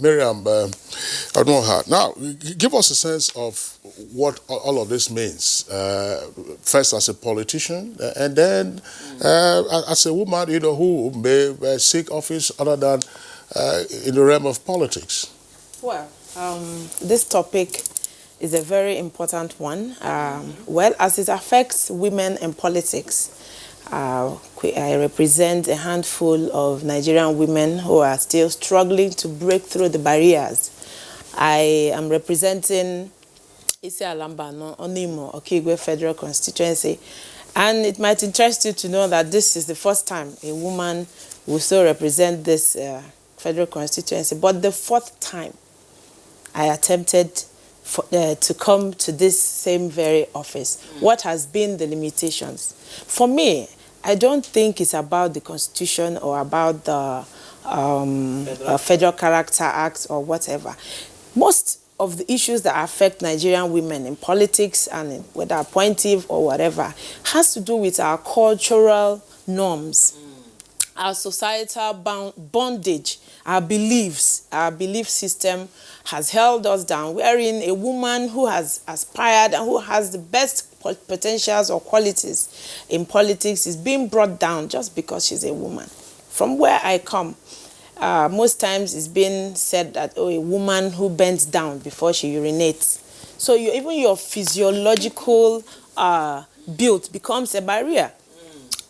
Miriam Admoha, now give us a sense of what all of this means. First as a politician, and then as a woman, who may seek office other than in the realm of politics. Well, this topic is a very important one. Well, as it affects women in politics, I represent a handful of Nigerian women who are still struggling to break through the barriers. I am representing Isi Alamba Onimo Okigwe Federal Constituency, and it might interest you to know that this is the first time a woman will still represent this federal constituency, but the fourth time I attempted to come to this same very office. What has been the limitations? For me, I don't think it's about the Constitution or about the Federal Character Act or whatever. Most of the issues that affect Nigerian women in politics and whether appointive or whatever has to do with our cultural norms, our societal bondage, our beliefs, our belief system has held us down, wherein a woman who has aspired and who has the best potentials or qualities in politics is being brought down just because she's a woman. From where I come, most times it's been said that, oh, a woman who bends down before she urinates. So even your physiological build becomes a barrier.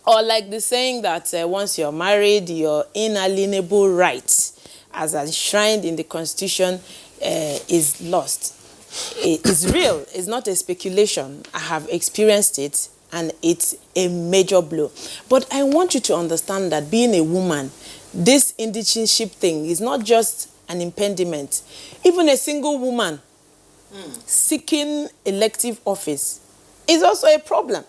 Or like the saying that once you're married, your inalienable right, as enshrined in the Constitution, is lost. It's real. It's not a speculation. I have experienced it, and it's a major blow. But I want you to understand that being a woman, this indigenship thing is not just an impediment. Even a single woman seeking elective office is also a problem.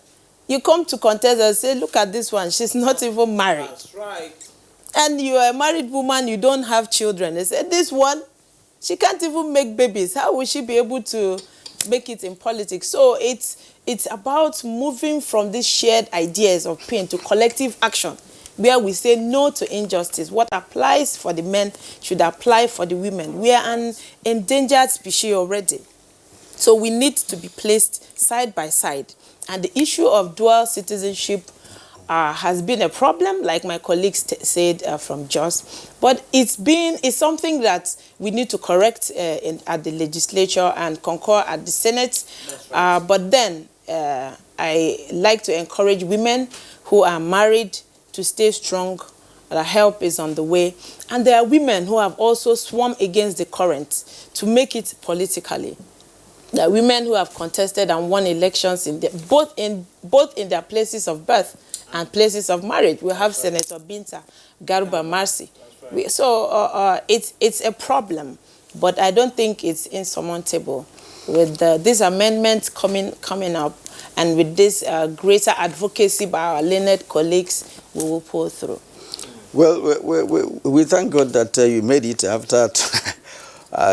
You come to contest and say, look at this one, she's not even married. That's right. And you're a married woman, you don't have children. They say, this one, she can't even make babies. How will she be able to make it in politics? So it's about moving from these shared ideas of pain to collective action, where we say no to injustice. What applies for the men should apply for the women. We are an endangered species already. So we need to be placed side by side. And the issue of dual citizenship has been a problem, like my colleagues said from Jos. But it's something that we need to correct at the legislature and concur at the Senate. Right. But then I like to encourage women who are married to stay strong. The help is on the way. And there are women who have also swum against the current to make it politically. There are women who have contested and won elections both in their places of birth and places of marriage. We have Senator Binta Garuba Marcy. So it's a problem, but I don't think it's insurmountable. With these amendments coming up, and with this greater advocacy by our learned colleagues, we will pull through. Well, we thank God that you made it after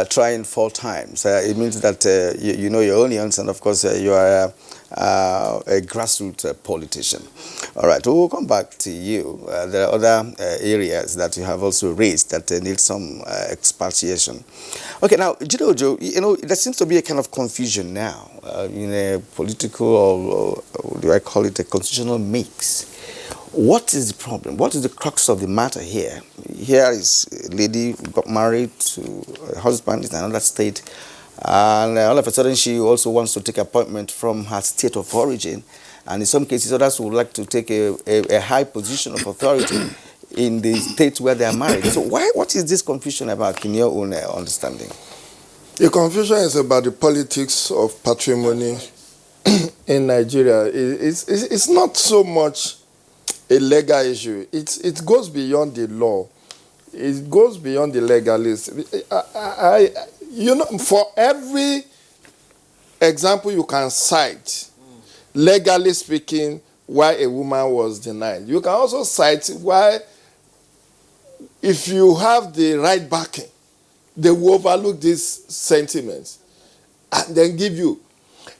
trying 4 times. It means that you know your onions, and of course you are a grassroots politician. All right, we'll come back to you. There are other areas that you have also raised that need some expatiation. Okay, now, Jidojo, you know, there seems to be a kind of confusion now in a political, or do I call it a constitutional mix? What is the problem? What is the crux of the matter here? Here is a lady who got married to a husband in another state, and all of a sudden she also wants to take appointment from her state of origin, and in some cases others would like to take a high position of authority in the state where they are married. So what is this confusion about in your own understanding? The confusion is about the politics of patrimony in Nigeria. It's not so much a legal issue. It goes beyond the law. It goes beyond the legalist. You know, for every example you can cite, legally speaking, why a woman was denied. You can also cite why, if you have the right backing, they will overlook these sentiments and then give you.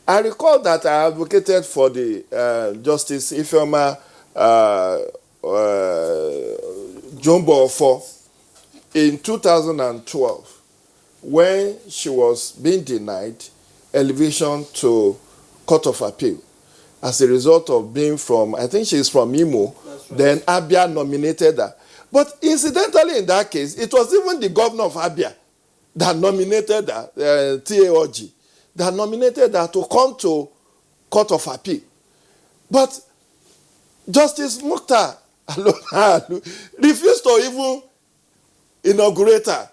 I recall that I advocated for the Justice Ifeoma Jumbo for in 2012, when she was being denied elevation to Court of Appeal as a result of being from, I think she's from Imo, right. Then Abia nominated her. But incidentally in that case, it was even the governor of Abia that nominated her, TAOG, that nominated her to come to Court of Appeal. But Justice Mukhtar refused to even inaugurate her,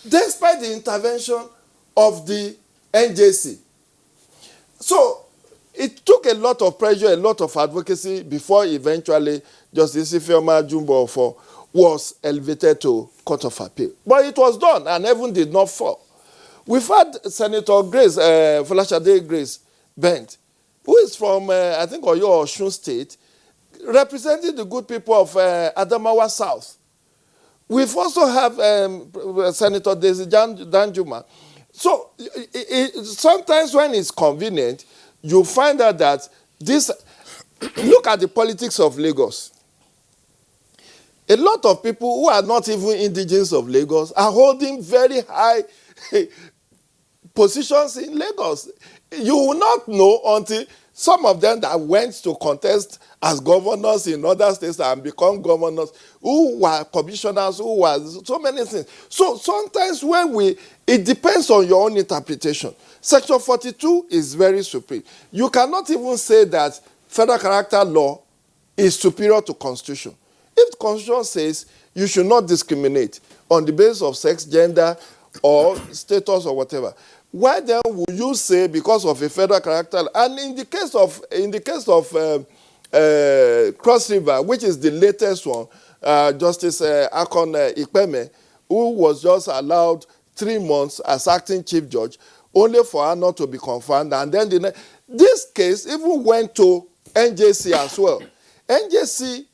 despite the intervention of the NJC. So it took a lot of pressure, a lot of advocacy before eventually Justice Ifeoma Jumbo was elevated to Court of Appeal. But it was done, and heaven did not fall. We've had Senator Grace, Folashade Grace Bent, who is from, I think, Oyo Osun State, representing the good people of Adamawa South. We've also have Senator Desi Danjuma. So sometimes when it's convenient, you find out that this, look at the politics of Lagos. A lot of people who are not even indigenous of Lagos are holding very high positions in Lagos. You will not know until some of them that went to contest as governors in other states and become governors, who were commissioners, who were so many things. So sometimes it depends on your own interpretation. Section 42 is very supreme. You cannot even say that federal character law is superior to constitution. If the constitution says you should not discriminate on the basis of sex, gender, or status or whatever, why then would you say because of a federal character? And in the case of Cross River, which is the latest one, Justice Akon Ikpeme, who was just allowed 3 months as acting chief judge, only for her not to be confirmed. And then this case even went to NJC as well. NJC,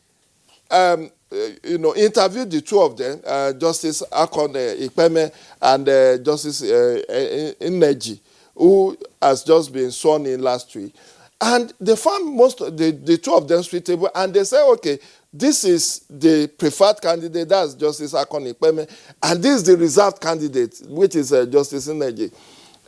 interviewed the two of them, Justice Akon Ikpeme and Justice Ineji, who has just been sworn in last week. And they found the two of them suitable, and they say, okay, this is the preferred candidate, that's Justice Akon Ikpeme, and this is the reserved candidate, which is Justice Ineji.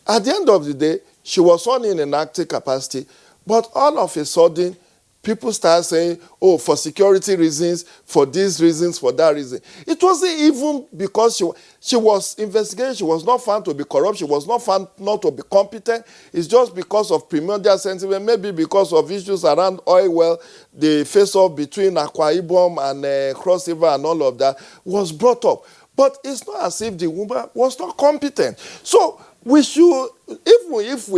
At the end of the day, she was sworn in an active capacity, but all of a sudden, people start saying, oh, for security reasons, for these reasons, for that reason. It wasn't even because she was investigated, she was not found to be corrupt, she was not found not to be competent. It's just because of primordial sentiment, maybe because of issues around oil well, the face-off between Akwa Ibom and Cross River and all of that was brought up. But it's not as if the woman was not competent. So we should, if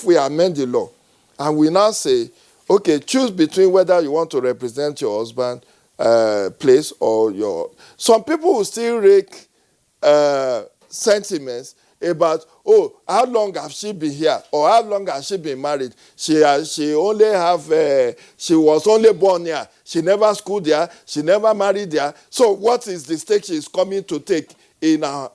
we amend the law and we now say, okay, choose between whether you want to represent your husband place or your... Some people will still rake sentiments about, oh, how long have she been here? Or how long has she been married? She was only born here. She never schooled there. She never married there. So what is the stake she is coming to take in our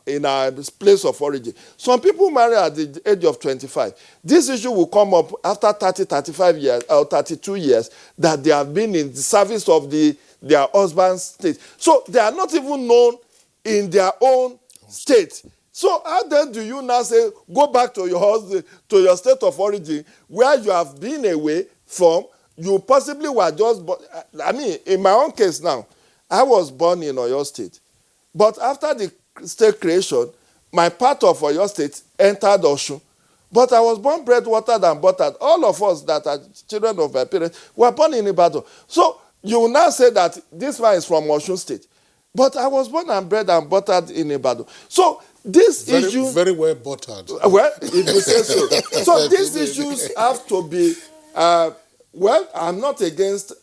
place of origin? Some people marry at the age of 25. This issue will come up after 30, 35 years or 32 years that they have been in the service of their husband's state. So they are not even known in their own state. So how then do you now say, go back to your husband, to your state of origin, where you have been away from, you possibly were just born. I mean, in my own case now, I was born in Oyo State. But after the state creation, my part of Oyo State entered Osun. But I was born, bred, watered, and buttered. All of us that are children of my parents were born in Ibadan. So you will now say that this one is from Osun State. But I was born and bred and buttered in Ibadan. So this issue... Very well buttered. Well, if you say so. So these issues have to be... well, I'm not against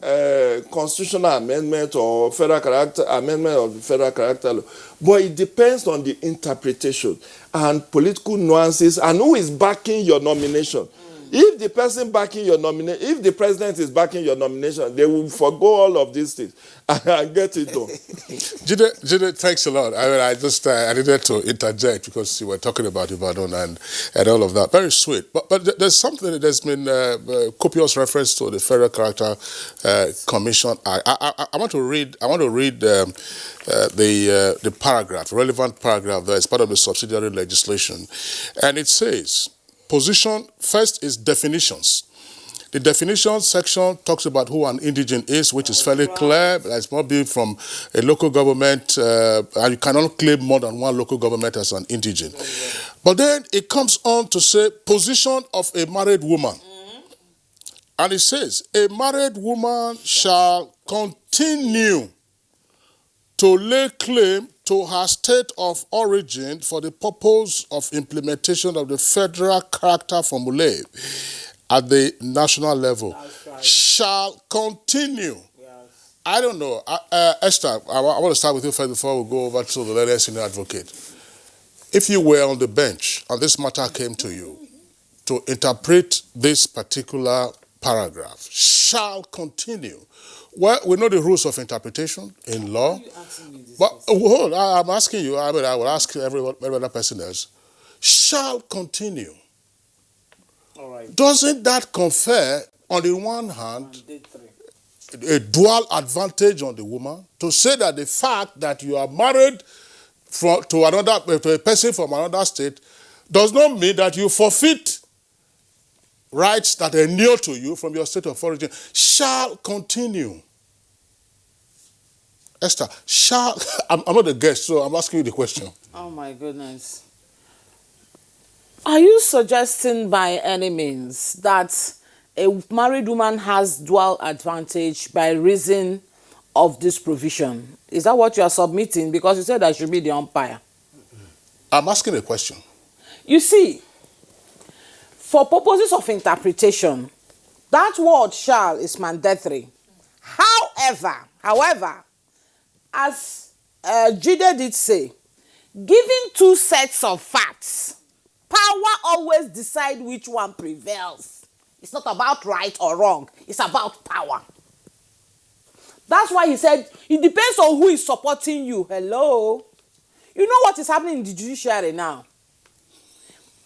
constitutional amendment or federal character amendment of the federal character law, but it depends on the interpretation and political nuances and who is backing your nomination. If the person backing your nomination, if the president is backing your nomination, they will forgo all of these things and get it done. Jide, thanks a lot. I mean, I needed to interject because you were talking about Ibadan and all of that. Very sweet. But there's something, there's been copious reference to the Federal Character Commission. I want to read the paragraph, relevant paragraph that is part of the subsidiary legislation. And it says, position, first is definitions. The definition section talks about who an indigent is, which is fairly clear. It's not being from a local government, and you cannot claim more than one local government as an indigent. But then it comes on to say position of a married woman. And it says, a married woman shall continue to lay claim to her state of origin for the purpose of implementation of the federal character formulae at the national level. Right. Shall continue. Yes. I don't know. Esther, I want to start with you first before we go over to the lady senior advocate. If you were on the bench and this matter came to you to interpret this particular paragraph, shall continue. Well, we know the rules of interpretation in law. But hold, I'm asking you, I will ask every other person else. Shall continue. All right. Doesn't that confer, on the one hand, a dual advantage on the woman? To say that the fact that you are married to a person from another state does not mean that you forfeit rights that are near to you from your state of origin. Shall continue. Esther, I'm not a guest, so I'm asking you the question. Oh my goodness. Are you suggesting by any means that a married woman has dual advantage by reason of this provision? Is that what you are submitting? Because you said I should be the umpire. I'm asking a question. You see, for purposes of interpretation, that word shall is mandatory. However, as Jide did say, given two sets of facts, power always decides which one prevails. It's not about right or wrong. It's about power. That's why he said, it depends on who is supporting you. Hello? You know what is happening in the judiciary now?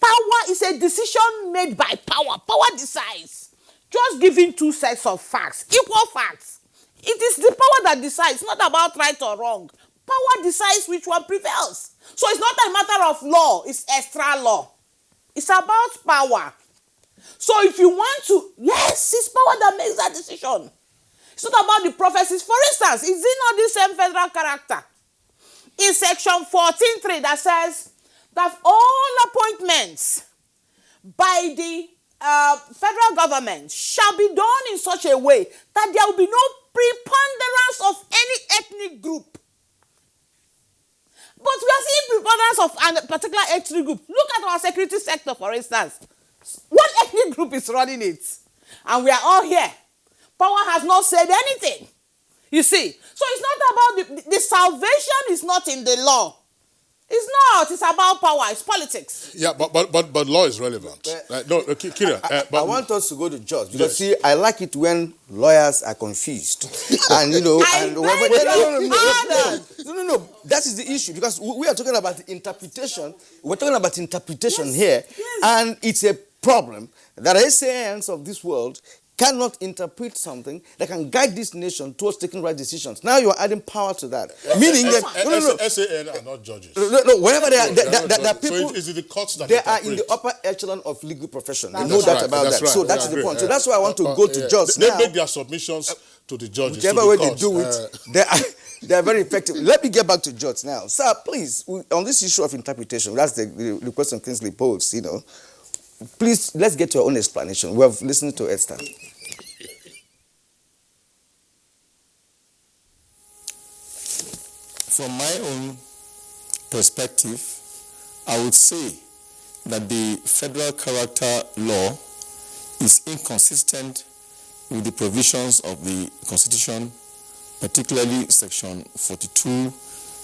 Power is a decision made by power. Power decides. Just giving two sets of facts, equal facts. It is the power that decides, not about right or wrong. Power decides which one prevails. So it's not a matter of law, it's extra law. It's about power. So if you want to, yes, it's power that makes that decision. It's not about the prophecies. For instance, is it not the same federal character? In section 14.3 that says that all appointments by the federal government shall be done in such a way that there will be no preponderance of any ethnic group. But we are seeing preponderance of a particular ethnic group. Look at our security sector, for instance. What ethnic group is running it? And we are all here. Power has not said anything. You see? So it's not about the salvation is not in the law. It's not. It's about power. It's politics. Yeah, but law is relevant. No, Kira. I want us to go to judge because see, I like it when lawyers are confused, and you know, no. That is the issue because we are talking about interpretation. We're talking about interpretation here, and it's a problem that SANs of this world cannot interpret something that can guide this nation towards taking right decisions. Now you are adding power to that. Meaning that SAN are not judges. No, wherever they are, there are people. So is it the courts that they are in the upper echelon of legal profession. They know that about that. Right. So that's the point. So that's why I want to go to judges. They make their submissions to the judges. Whichever way they do it, they are very effective. Let me get back to judges now, sir. Please, on this issue of interpretation, that's the question Kingsley posed. You know, please let's get your own explanation. We have listened to Esther. From my own perspective, I would say that the federal character law is inconsistent with the provisions of the Constitution, particularly Section 42,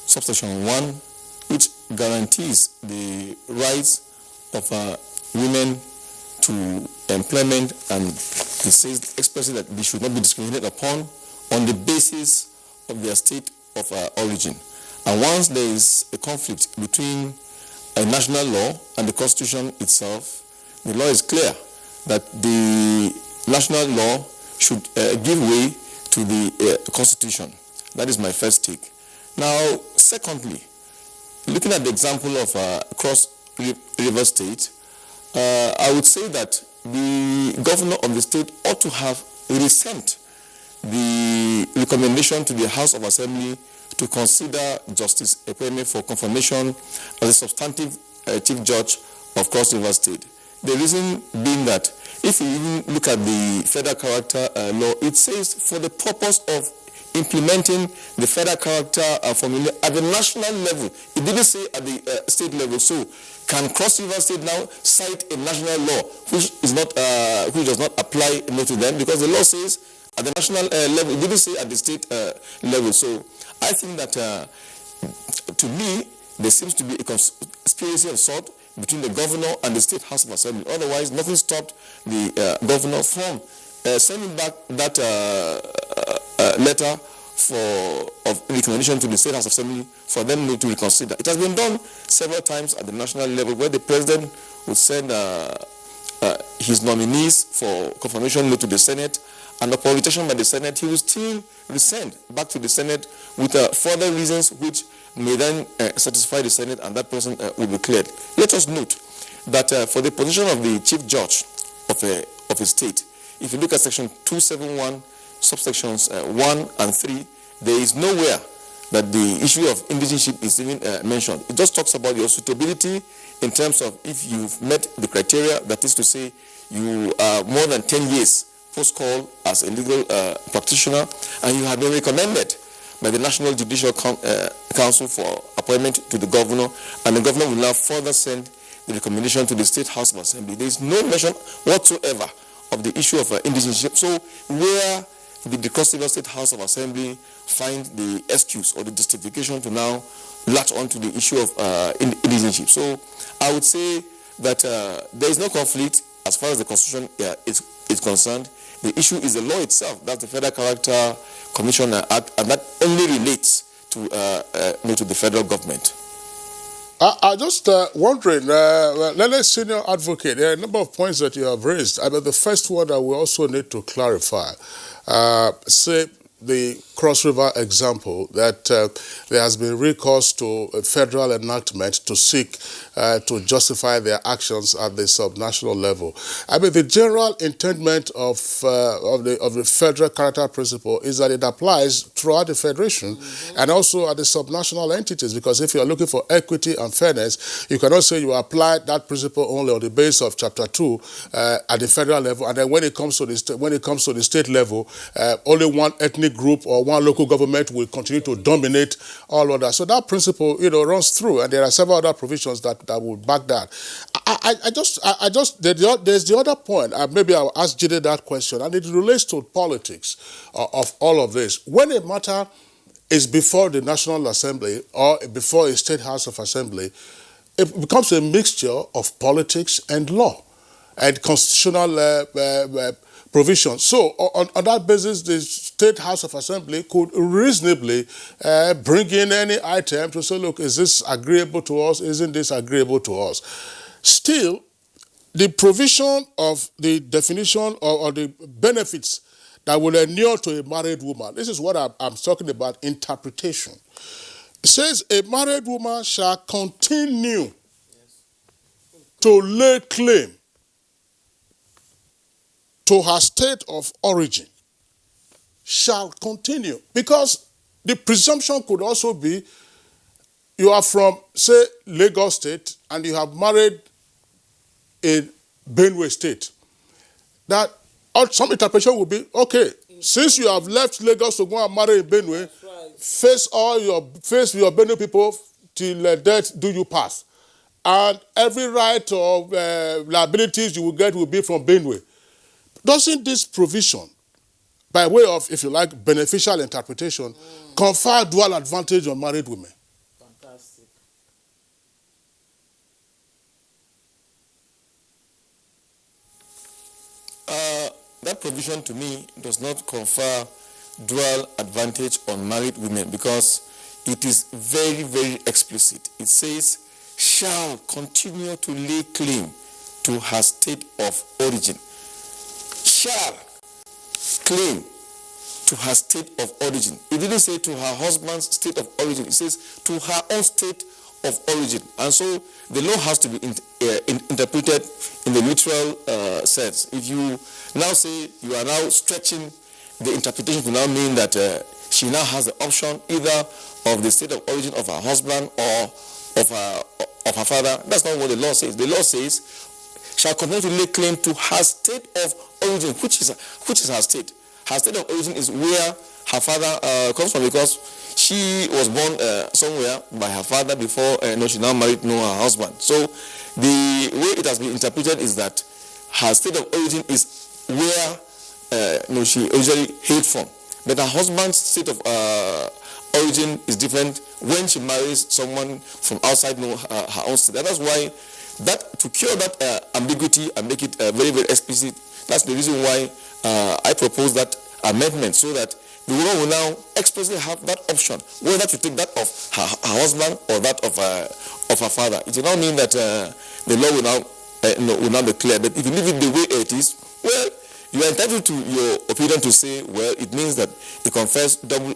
subsection 1, which guarantees the rights of women to employment, and it says expressly that they should not be discriminated upon on the basis of their state of origin. And once there is a conflict between a national law and the Constitution itself, the law is clear that the national law should give way to the Constitution. That is my first take. Now, secondly, looking at the example of Cross River State, I would say that the governor of the state ought to have resent the recommendation to the House of Assembly to consider Justice Ekweme for confirmation as a substantive Chief Judge of Cross River State. The reason being that if you even look at the federal character law, it says for the purpose of implementing the federal character formula at the national level. It didn't say at the state level. So can Cross River State now cite a national law which is not which does not apply to them, because the law says at the national level. It didn't say at the state level. So I think that to me there seems to be a conspiracy of sort between the governor and the State House of Assembly. Otherwise, nothing stopped the governor from sending back that letter of recommendation to the State House of Assembly for them to reconsider. It has been done several times at the national level, where the president would send his nominees for confirmation to the Senate, and upon rejection by the Senate, he will still resend back to the Senate with further reasons which may then satisfy the Senate, and that person will be cleared. Let us note that for the position of the Chief Judge of a state, if you look at section 271, subsections 1 and 3, there is nowhere that the issue of indigenship is even mentioned. It just talks about your suitability in terms of if you've met the criteria, that is to say you are more than 10 years post-call as a legal practitioner, and you have been recommended by the National Judicial Council for appointment to the governor, and the governor will now further send the recommendation to the State House of Assembly. There is no mention whatsoever of the issue of indigenship. So where did the Cross River State House of Assembly find the excuse or the justification to now latch on to the issue of indigenship? So I would say that there is no conflict as far as the Constitution is concerned. The issue is the law itself. That's the Federal Character Commission Act, and that only relates to the federal government. I just wondering, let's senior advocate, there are a number of points that you have raised. I mean, the first one that we also need to clarify, say the Cross River example, that there has been recourse to a federal enactment to seek to justify their actions at the subnational level. I mean, the general intendment of the federal character principle is that it applies throughout the federation and also at the subnational entities, because if you are looking for equity and fairness, you cannot say you apply that principle only on the basis of Chapter 2 at the federal level, and then when it comes to the state level, only one ethnic group or one local government will continue to dominate all of that. So that principle, runs through, and there are several other provisions that would back that. There's the other point. Maybe I'll ask Jide that question, and it relates to politics of all of this. When a matter is before the National Assembly or before a State House of Assembly, it becomes a mixture of politics and law and constitutional provision. So on that basis, the State House of Assembly could reasonably bring in any item to say, look, is this agreeable to us? Isn't this agreeable to us? Still, the provision of the definition or the benefits that will inure to a married woman, this is what I'm talking about, interpretation. It says a married woman shall continue to lay claim to her state of origin, shall continue. Because the presumption could also be you are from, say, Lagos State, and you have married in Benue State. That some interpretation would be, okay, since you have left Lagos to go and marry in Benue, face your Benue people till death do you pass. And every right of liabilities you will get will be from Benue. Doesn't this provision, by way of, if you like, beneficial interpretation, confer dual advantage on married women? Fantastic. provision to me does not confer dual advantage on married women because it is very, very explicit. It says, shall continue to lay claim to her state of origin. Shall claim to her state of origin. It didn't say to her husband's state of origin. It says to her own state of origin. And so the law has to be interpreted in the literal sense. If you now say you are now stretching the interpretation to now mean that she now has the option either of the state of origin of her husband or of her father, that's not what the law says. The law says shall continue to lay claim to her state of origin, which is her state. Her state of origin is where her father comes from, because she was born somewhere by her father before she now married her husband. So the way it has been interpreted is that her state of origin is where she originally hailed from. But her husband's state of origin is different when she marries someone from outside her own state. And that's why to cure that ambiguity and make it very, very explicit, that's the reason why I propose that amendment, so that the woman will now explicitly have that option, whether to take that of her husband or that of her father. It will not mean that the law will now be clear. But if you leave it the way it is, well, you are entitled to your opinion to say, well, it means that it confers double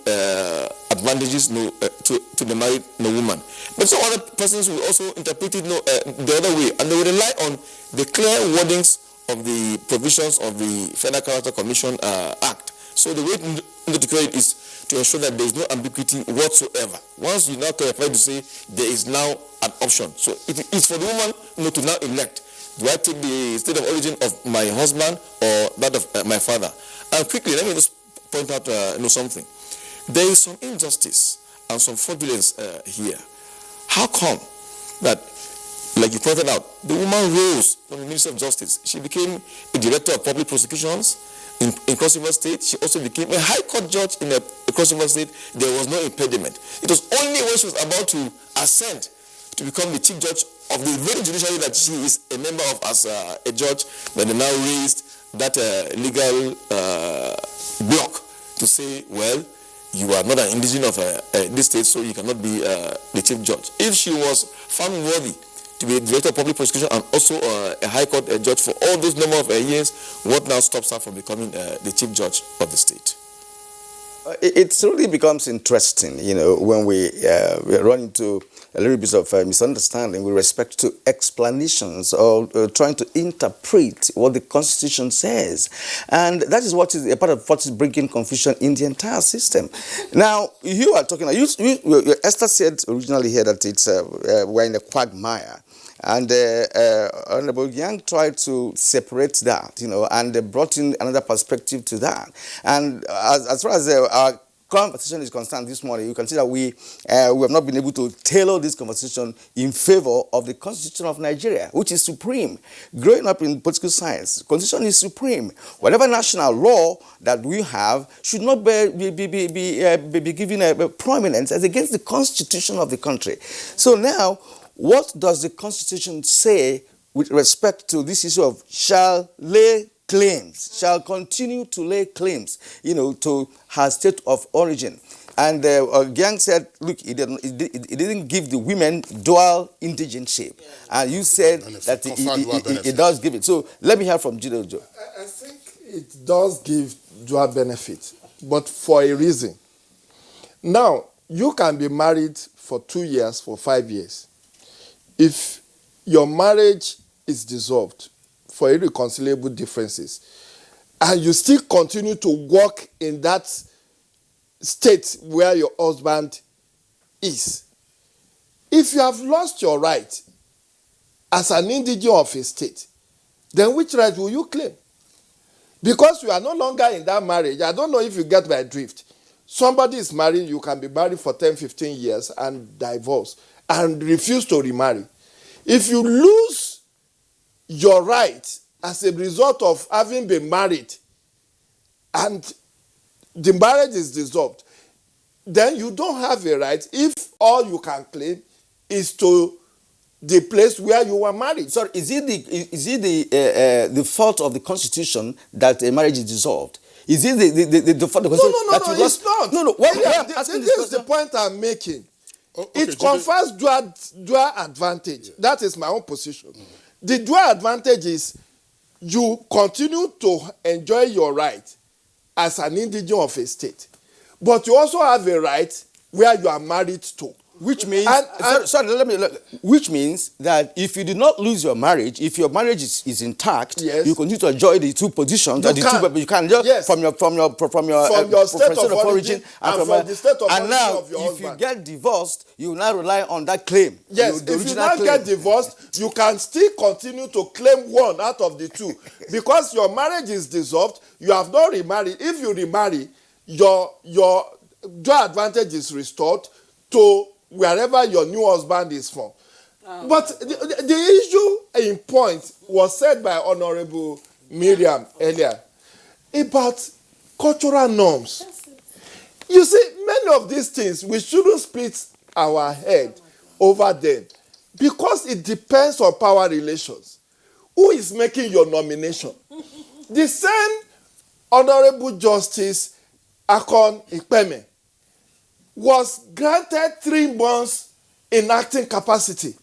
advantages to the married woman. But some other persons will also interpret it the other way, and they will rely on the clear wordings of the provisions of the Federal Character Commission Act. So the way to declare it is to ensure that there is no ambiguity whatsoever. Once you now clarify to say there is now an option, so it is for the woman to now elect. Do I take the state of origin of my husband or that of my father? And quickly, let me just point out something. There is some injustice and some fraudulence here. How come that, like you pointed out, the woman rose from the Minister of Justice? She became a director of public prosecutions in Cross River State. She also became a High Court judge in the Cross River State. There was no impediment. It was only when she was about to ascend to become the chief judge of the very judiciary that she is a member of as a judge, that they now raised that legal block to say, well, you are not an indigenous of this state, so you cannot be the chief judge. If she was found worthy to be a director of public prosecution and also a high court judge for all those number of years, what now stops her from becoming the chief judge of the state? It really becomes interesting, when we run into a little bit of misunderstanding with respect to explanations or trying to interpret what the Constitution says. And that is what is a part of what is bringing confusion in the entire system. Now, you are talking, Esther said originally here that it's we're in a quagmire. And Honorable Yang tried to separate that, and brought in another perspective to that. And as far as our conversation is concerned this morning, you can see that we have not been able to tailor this conversation in favor of the Constitution of Nigeria, which is supreme. Growing up in political science, Constitution is supreme. Whatever national law that we have should not be given a prominence as against the Constitution of the country. So now, what does the Constitution say with respect to this issue of shall lay claims, shall continue to lay claims, to her state of origin? And Gang said, look, it didn't give the women dual indigenship. Yeah. And you said that it does give it. So let me hear from Jidojo. I think it does give dual benefit, but for a reason. Now, you can be married for 2 years, for 5 years. If your marriage is dissolved for irreconcilable differences, and you still continue to work in that state where your husband is, if you have lost your right as an indigenous of a state, then which right will you claim? Because you are no longer in that marriage. I don't know if you get my drift. Somebody is married, you can be married for 10, 15 years and divorce and refuse to remarry. If you lose your right as a result of having been married and the marriage is dissolved, then you don't have a right if all you can claim is to the place where you were married. So is it the fault of the Constitution that a marriage is dissolved? Is it the fault of the Constitution? No, it's not. No. This is the point I'm making. It confers dual advantage. Yeah. That is my own position. The dual advantage is you continue to enjoy your right as an indigenous of a state, but you also have a right where you are married to. Which means, which means that if you did not lose your marriage, if your marriage is intact, yes, you continue to enjoy the two positions. You can just yes, from your state of origin and from the state of origin of your husband. If you get divorced, you now rely on that claim. Yes, if you now get divorced, you can still continue to claim one out of the two because your marriage is dissolved. You have not remarried. If you remarry, your dual advantage is restored to wherever your new husband is from. But the issue in point was said by Honorable Miriam earlier about cultural norms. You see, many of these things, we shouldn't split our head over them because it depends on power relations. Who is making your nomination? The same Honorable Justice Akon Ikpeme was granted 3 months in acting capacity.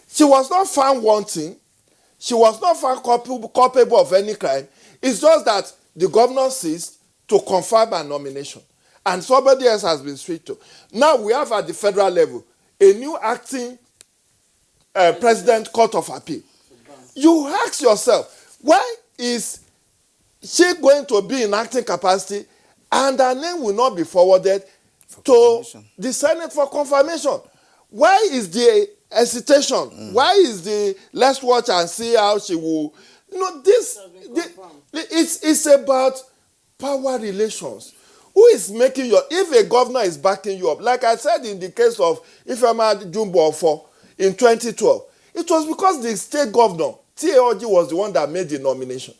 She was not found wanting. She was not found culpable of any crime. It's just that the governor ceased to confirm her nomination. And somebody else has been switched to. Now we have at the federal level a new acting President Court of Appeal. You ask yourself, why is she going to be in acting capacity and her name will not be forwarded to the Senate for confirmation? Why is the hesitation? Why is the let's watch and see how she will? It's about power relations. Who is making if a governor is backing you up, like I said in the case of Ifeoma Jumbo Ofo in 2012, it was because the state governor, TAOG, was the one that made the nomination.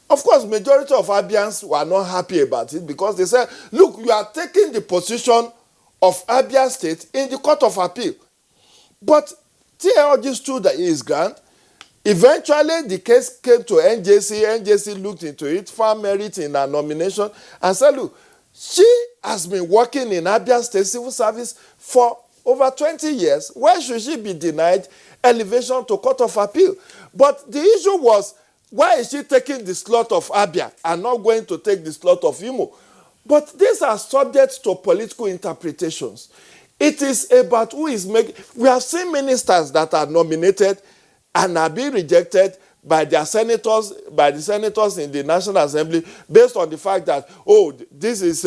Of course, majority of Abians were not happy about it because they said, look, you are taking the position of Abia State in the Court of Appeal. But TAOG stood his ground. Eventually, the case came to NJC. NJC looked into it, found merit in her nomination, and said, look, she has been working in Abia State Civil Service for over 20 years. Why should she be denied elevation to Court of Appeal? But the issue was, why is she taking the slot of Abia and not going to take the slot of Imo? But these are subject to political interpretations. It is about who is making. We have seen ministers that are nominated and are being rejected by their senators, by the senators in the National Assembly, based on the fact that, oh, this is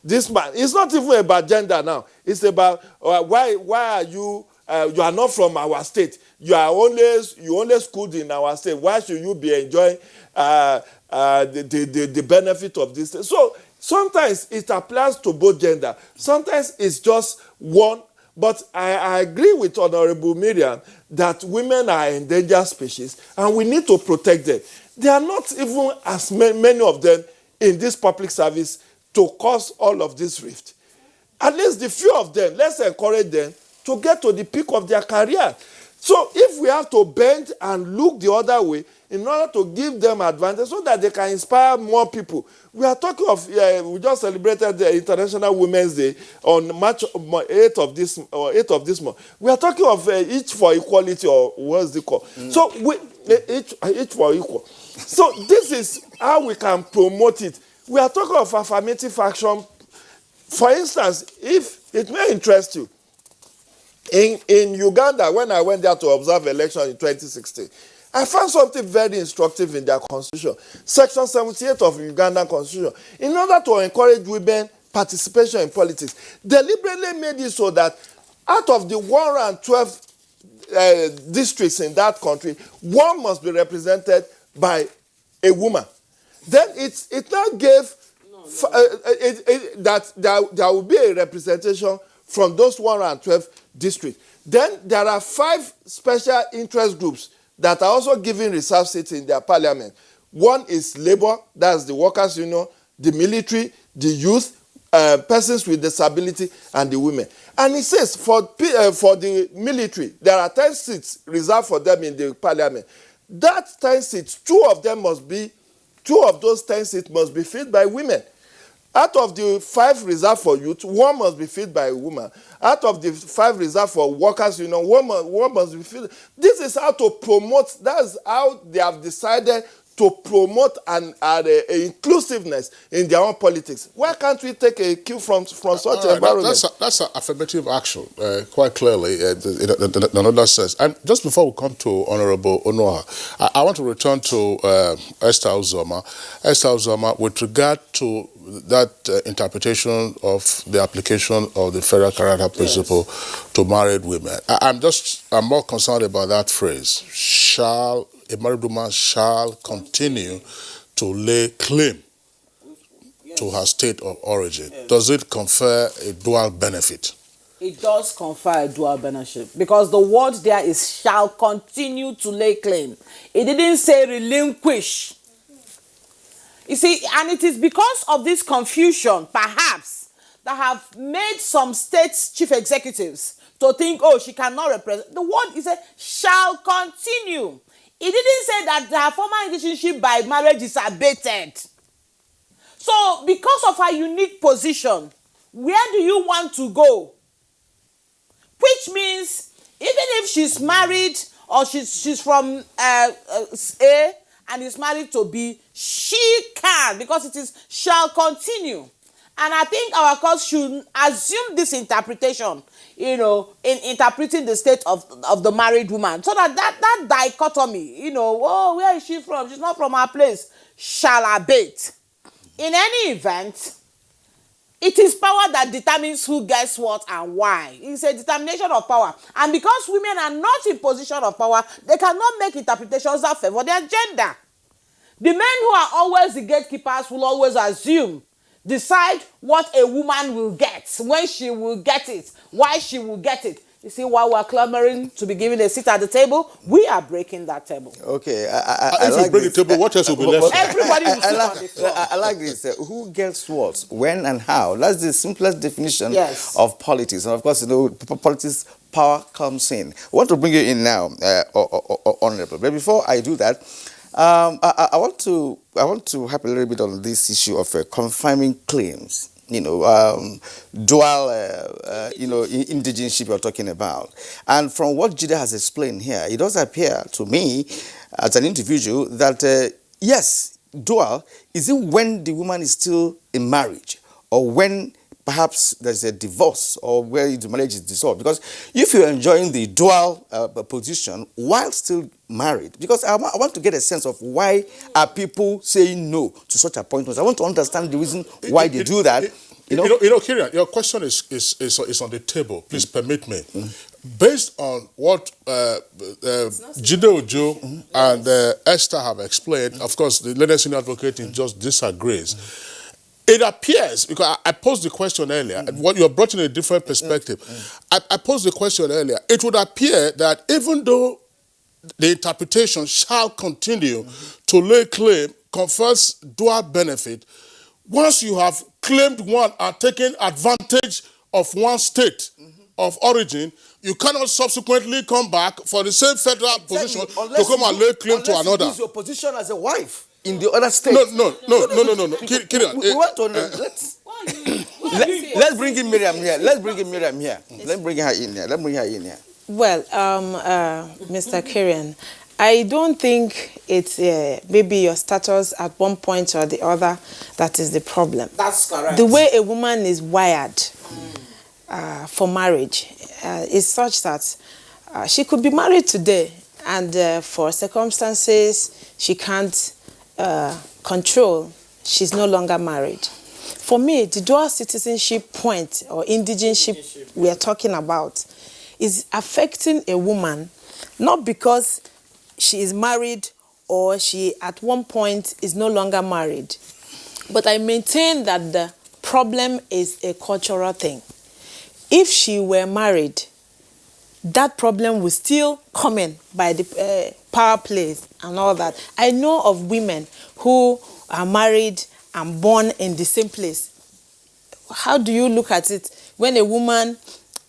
this man. It's not even about gender now. It's about why are you? You are not from our state. You only schooled in our state. Why should you be enjoying the benefit of this? So sometimes it applies to both gender. Sometimes it's just one. But I agree with Honorable Miriam that women are endangered species and we need to protect them. There are not even as many of them in this public service to cause all of this rift. At least the few of them, let's encourage them to get to the peak of their career. So if we have to bend and look the other way in order to give them advantage so that they can inspire more people. We are talking of, we just celebrated the International Women's Day on March 8th of this month. We are talking of each for equality, or what's it called? So each for equal. So this is how we can promote it. We are talking of affirmative action. For instance, if it may interest you, in Uganda, when I went there to observe election in 2016, I found something very instructive in their constitution. Section 78 of the Ugandan constitution. In order to encourage women participation in politics, deliberately made it so that out of the 112 districts in that country, one must be represented by a woman. Then it now gave that there will be a representation from those 112 districts. Then there are 5 special interest groups that are also giving reserved seats in their parliament. One is labor, that's the workers' union, the military, the youth, persons with disability, and the women. And he says for the military, there are 10 seats reserved for them in the parliament. That 10 seats, two of those 10 seats must be filled by women. Out of the 5 reserved for youth, 1 must be filled by a woman. Out of the 5 reserved for workers, 1 must be filled. This is how to promote, that's how they have decided to promote an inclusiveness in their own politics. Why can't we take a cue from such an environment? That's an affirmative action, quite clearly, in another sense. And just before we come to Honorable Onoha, I want to return to Esther Uzoma. Esther Uzoma, with regard to that interpretation of the application of the federal character principle to married women, I'm more concerned about that phrase, a married woman shall continue to lay claim to her state of origin. Does it confer a dual benefit? It does confer a dual benefit because the word there is shall continue to lay claim. It didn't say relinquish. You see, and it is because of this confusion, perhaps, that have made some state chief executives to think, oh, she cannot represent. The word is a shall continue. It didn't say that her former relationship by marriage is abated. So, because of her unique position, where do you want to go? Which means, even if she's married or she's from A and is married to B, she can, because it is shall continue. And I think our court should assume this interpretation, in interpreting the state of the married woman. So that dichotomy, oh, where is she from? She's not from our place, shall abate. In any event, it is power that determines who gets what and why. It's a determination of power. And because women are not in position of power, they cannot make interpretations that favor their gender. The men who are always the gatekeepers will always decide what a woman will get, when she will get it, why she will get it. You see, while we're clamoring to be given a seat at the table, we are breaking that table. Okay, if we break the table, what else will be left? Everybody will sit on the floor. I like this. Who gets what, when, and how? That's the simplest definition of politics. And of course, politics, power comes in. I want to bring you in now, Honorable. But before I do that, I want to harp a little bit on this issue of confirming claims. Dual, indigenship you're talking about. And from what Jide has explained here, it does appear to me, as an individual, that yes, dual is it when the woman is still in marriage, or when perhaps there's a divorce, or where the marriage is dissolved. Because if you're enjoying the dual position while still married, because I want to get a sense of why are people saying no to such appointments. I want to understand the reason why they do that. Kirian, your question is on the table. Please permit me. Based on what Jide Ojo and Esther have explained, of course, the lady senior advocate just disagrees. It appears, because I posed the question earlier, and what you have brought in a different perspective. I posed the question earlier. It would appear that even though the interpretation shall continue to lay claim, confers dual benefit, once you have claimed one and taken advantage of one state of origin, you cannot subsequently come back for the same federal position to come and lay claim to another. Unless you use your position as a wife in the other state. No. Let's bring in Miriam here. Let's bring her in here. Well, Mr. Kirian, I don't think it's maybe your status at one point or the other that is the problem. That's correct. The way a woman is wired for marriage is such that she could be married today and for circumstances she can't control, she's no longer married. For me, the dual citizenship point or indigenship we are talking about is affecting a woman not because she is married or she at one point is no longer married. But I maintain that the problem is a cultural thing. If she were married, that problem will still come in by the power plays and all that. I know of women who are married and born in the same place. How do you look at it when a woman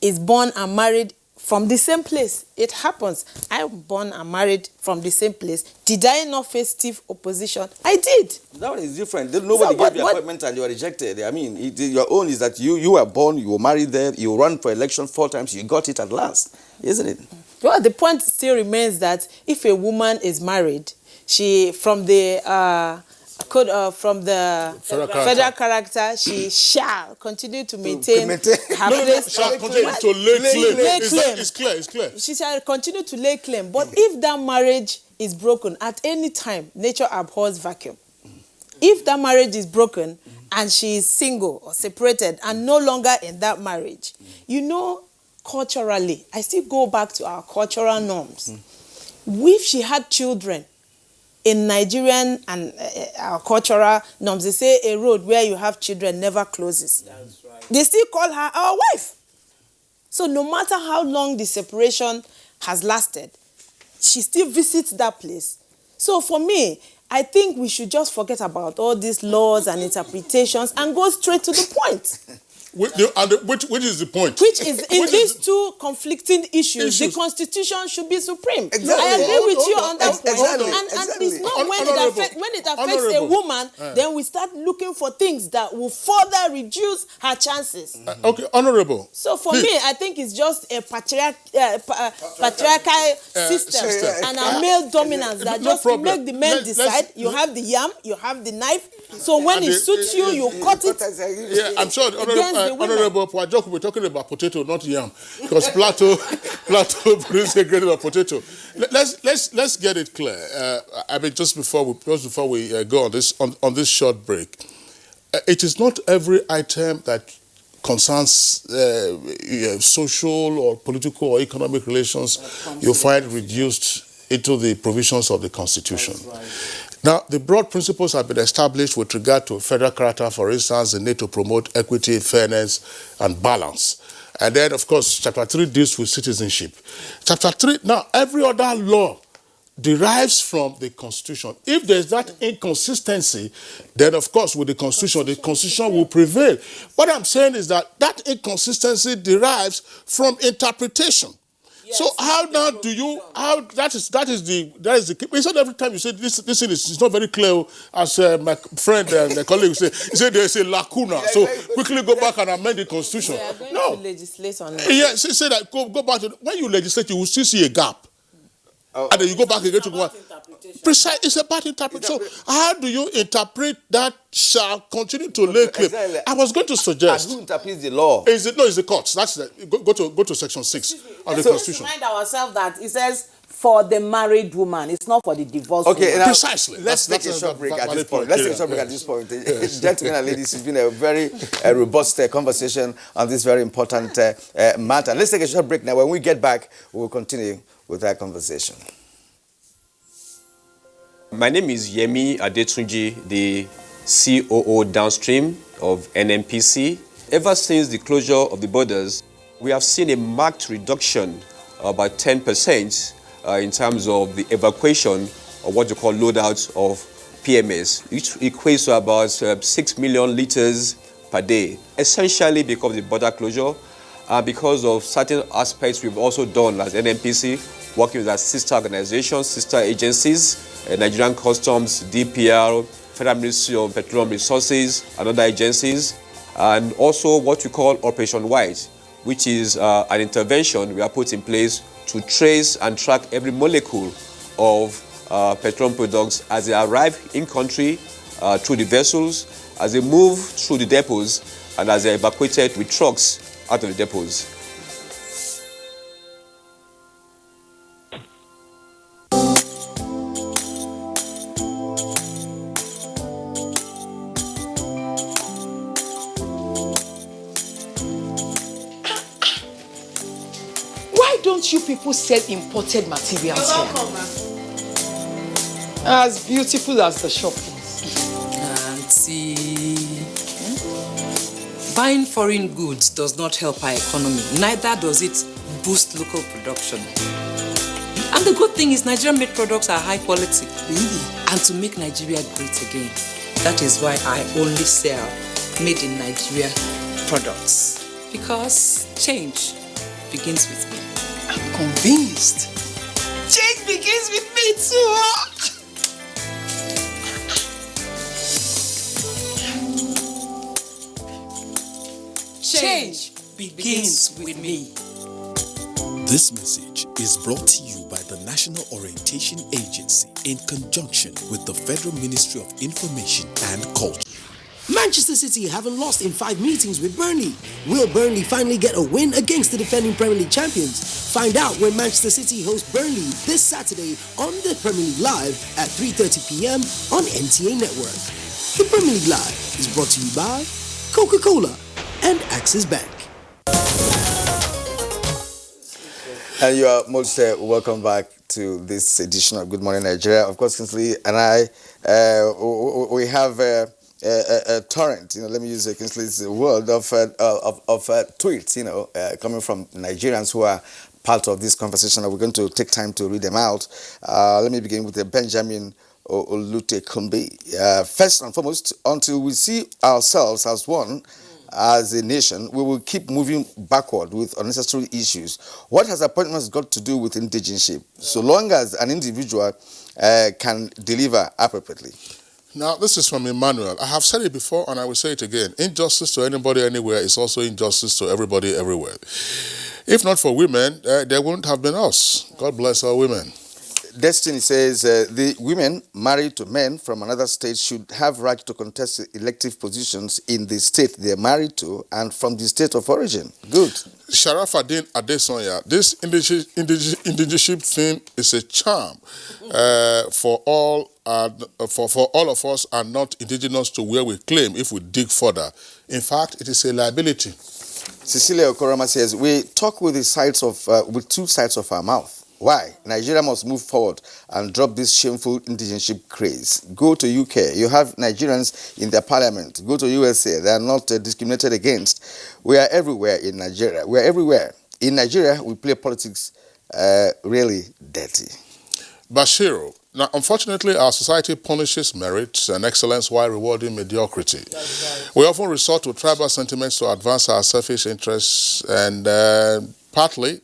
is born and married from the same place. It happens. I'm born and married from the same place. Did I not face stiff opposition? I did. That one is different. Nobody gave you appointment and you were rejected. I mean, your own is that you were born, you were married there, you ran for election 4 times, you got it at last, isn't it? Well, the point still remains that if a woman is married, she from the federal character, she shall continue to maintain her place. Shall continue to lay claim. It's clear. She shall continue to lay claim. But if that marriage is broken at any time, nature abhors vacuum. If that marriage is broken and she is single or separated and no longer in that marriage, you know, culturally, I still go back to our cultural norms. If she had children, in Nigerian and our cultural norms, they say a road where you have children never closes. That's right. They still call her our wife. So no matter how long the separation has lasted, she still visits that place. So for me, I think we should just forget about all these laws and interpretations and go straight to the point. Which is the point? Which is in these two conflicting issues, the Constitution should be supreme. Exactly. I agree with you on that point. Exactly. And it's not when it affects a woman, then we start looking for things that will further reduce her chances. Okay, Honorable. So for me, I think it's just a patriarchal system and a male dominance that just make the men decide. You have the yam, you have the knife. So when it suits you, you cut it. Yeah, I'm sure Honorable Pwajok will be talking about potato, not yam, because Plateau produces a grade of potato. Let's get it clear. I mean, just before we go on this short break, it is not every item that concerns social or political or economic relations you find reduced into the provisions of the Constitution. Now, the broad principles have been established with regard to federal character, for instance, the need to promote equity, fairness, and balance. And then, of course, Chapter 3 deals with citizenship. Chapter 3, now, every other law derives from the Constitution. If there's that inconsistency, then, of course, with the Constitution will prevail. What I'm saying is that inconsistency derives from interpretation. Yes, so how now do you that is the it's not every time you say this thing is not very clear, as my friend and the colleague say, he said there's a lacuna, so quickly go back and amend the Constitution. No, legislate on it. Yes, he said that go back to when you legislate, you will still see a gap. And then you go back again to go. Precise, it's about interpretation. So how do you interpret that shall continue to lay claim? Exactly. I was going to suggest. And who interprets the law? It's the courts. That's go to section 6 of the Constitution. Let's remind ourselves that it says for the married woman, it's not for the divorced woman. Now, precisely. Let's take a short break at this point. Gentlemen and ladies, it's been a very robust conversation on this very important matter. Let's take a short break now. When we get back, we will continue with that conversation. My name is Yemi Adetunji, the COO downstream of NNPC. Ever since the closure of the borders, we have seen a marked reduction of about 10% in terms of the evacuation of what you call loadouts of PMS, which equates to about 6 million liters per day, essentially because of the border closure and because of certain aspects we've also done as NNPC, working with our sister organizations, sister agencies, Nigerian Customs, DPR, Federal Ministry of Petroleum Resources, and other agencies, and also what we call Operation White, which is an intervention we have put in place to trace and track every molecule of petroleum products as they arrive in country through the vessels, as they move through the depots, and as they're evacuated with trucks out of the depots. Don't you people sell imported materials here? As beautiful as the shop is. Auntie, buying foreign goods does not help our economy. Neither does it boost local production. And the good thing is Nigerian-made products are high quality. Really? And to make Nigeria great again. That is why I only sell made in Nigeria products. Because change begins with me. I'm convinced. Change begins with me too. Change begins with me. This message is brought to you by the National Orientation Agency in conjunction with the Federal Ministry of Information and Culture. Manchester City haven't lost in 5 meetings with Burnley. Will Burnley finally get a win against the defending Premier League champions? Find out when Manchester City hosts Burnley this Saturday on the Premier League Live at 3:30 p.m. on NTA Network. The Premier League Live is brought to you by Coca-Cola and Axis Bank. And you are most welcome back to this edition of Good Morning Nigeria. Of course, Kinsley and I, we have a torrent. Let me use Kinsley's word of tweets. Coming from Nigerians who are part of this conversation. We're going to take time to read them out. Let me begin with Benjamin Olute Kumbi. First and foremost, until we see ourselves as one, as a nation, we will keep moving backward with unnecessary issues. What has appointments got to do with indigenship? So long as an individual can deliver appropriately. Now, this is from Emmanuel. I have said it before and I will say it again. Injustice to anybody anywhere is also injustice to everybody everywhere. If not for women, there wouldn't have been us. God bless our women. Destiny says the women married to men from another state should have right to contest elective positions in the state they're married to and from the state of origin. Good. Sharafaddin Adesonya, this indigenship thing is a charm for all of us are not indigenous to where we claim if we dig further. In fact, it is a liability. Cecilia Okoroma says, we talk with with two sides of our mouth. Why? Nigeria must move forward and drop this shameful indigenship craze. Go to UK. You have Nigerians in their parliament. Go to USA. They are not discriminated against. We are everywhere in Nigeria. We are everywhere. In Nigeria, we play politics really dirty. Bashiru. Now, unfortunately, our society punishes merit and excellence while rewarding mediocrity. Right. We often resort to tribal sentiments to advance our selfish interests, and partly,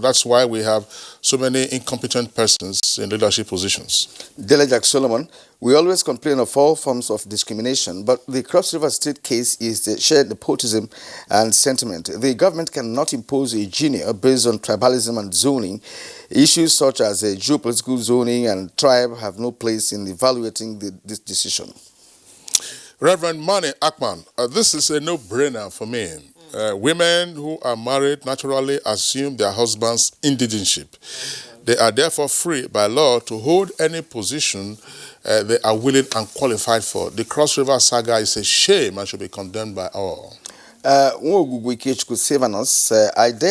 that's why we have so many incompetent persons in leadership positions. Delejak Solomon, we always complain of all forms of discrimination, but the Cross River State case is shared nepotism and sentiment. The government cannot impose a junior based on tribalism and zoning. Issues such as geopolitical zoning and tribe have no place in evaluating this decision. Reverend Mani Akman, this is a no-brainer for me. Women who are married naturally assume their husband's indigenship. They are therefore free by law to hold any position they are willing and qualified for. The Cross River saga is a shame and should be condemned by all. I dare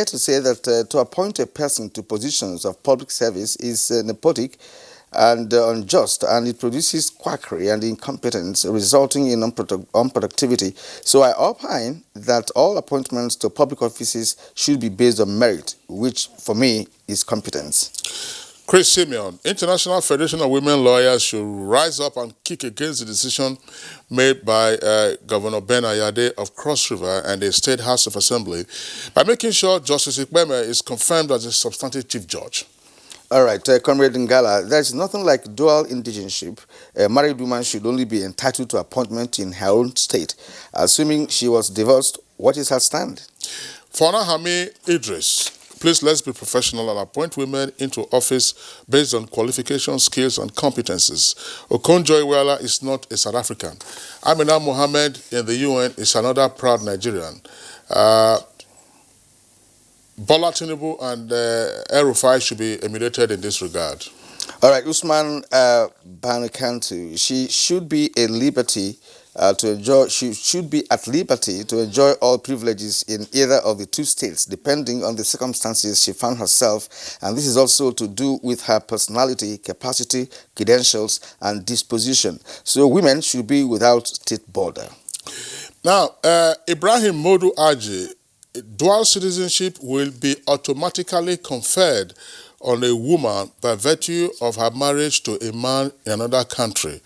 to say that to appoint a person to positions of public service is nepotic and unjust, and it produces quackery and incompetence, resulting in unproductivity. So I opine that all appointments to public offices should be based on merit, which for me is competence. Chris Simeon, International Federation of Women Lawyers should rise up and kick against the decision made by Governor Ben Ayade of Cross River and the State House of Assembly by making sure Justice Ikpeme is confirmed as a substantive chief judge. All right, Comrade Ngala, there's nothing like dual indigenship. A married woman should only be entitled to appointment in her own state. Assuming she was divorced, what is her stand? Fona Hami Idris, please let's be professional and appoint women into office based on qualifications, skills, and competences. Okonjo-Iweala is not a South African. Amina Mohammed in the UN is another proud Nigerian. Bola Tinubu and El-Rufai should be emulated in this regard. All right, Usman Banukantu, she should be at liberty to enjoy all privileges in either of the two states, depending on the circumstances she found herself, and this is also to do with her personality, capacity, credentials, and disposition. So women should be without state border. Now, Ibrahim Modu Aji, dual citizenship will be automatically conferred on a woman by virtue of her marriage to a man in another country.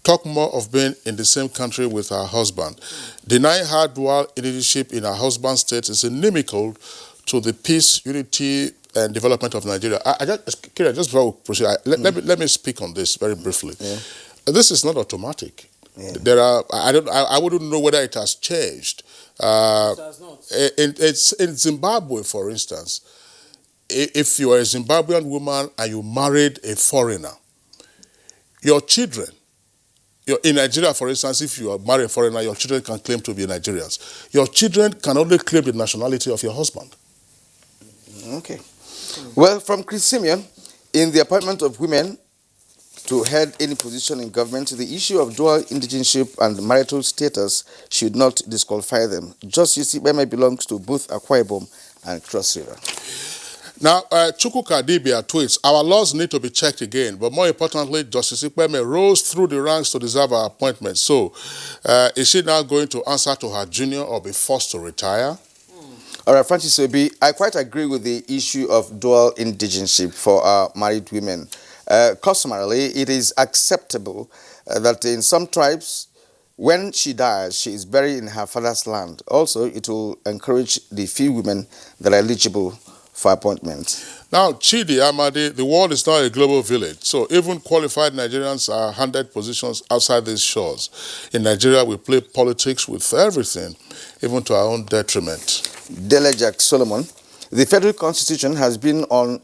Talk more of being in the same country with her husband. Denying her dual citizenship in her husband's state is inimical to the peace, unity, and development of Nigeria. Just before we proceed, let me speak on this very briefly. Yeah. This is not automatic. Yeah. There are, I wouldn't know whether it has changed. It does not. It's in Zimbabwe, for instance. If you are a Zimbabwean woman and you married a foreigner, your children, in Nigeria, for instance, if you are married a foreigner, your children can claim to be Nigerians. Your children can only claim the nationality of your husband. Okay. Well, from Chris Simeon, in the appointment of women to head any position in government, the issue of dual indigenship and marital status should not disqualify them. Justice Ibeme belongs to both Akwa Ibom and Cross River. Now, Chukwuka Dibia tweets, our laws need to be checked again, but more importantly, Justice Ibeme rose through the ranks to deserve her appointment. So, is she now going to answer to her junior or be forced to retire? All right, Francis Obi, I quite agree with the issue of dual indigenship for our married women. Customarily, it is acceptable that in some tribes, when she dies, she is buried in her father's land. Also, it will encourage the few women that are eligible for appointment. Now, Chidi Amadi, the world is now a global village, so even qualified Nigerians are handed positions outside these shores. In Nigeria, we play politics with everything, even to our own detriment. Delejak Solomon, the federal constitution has been on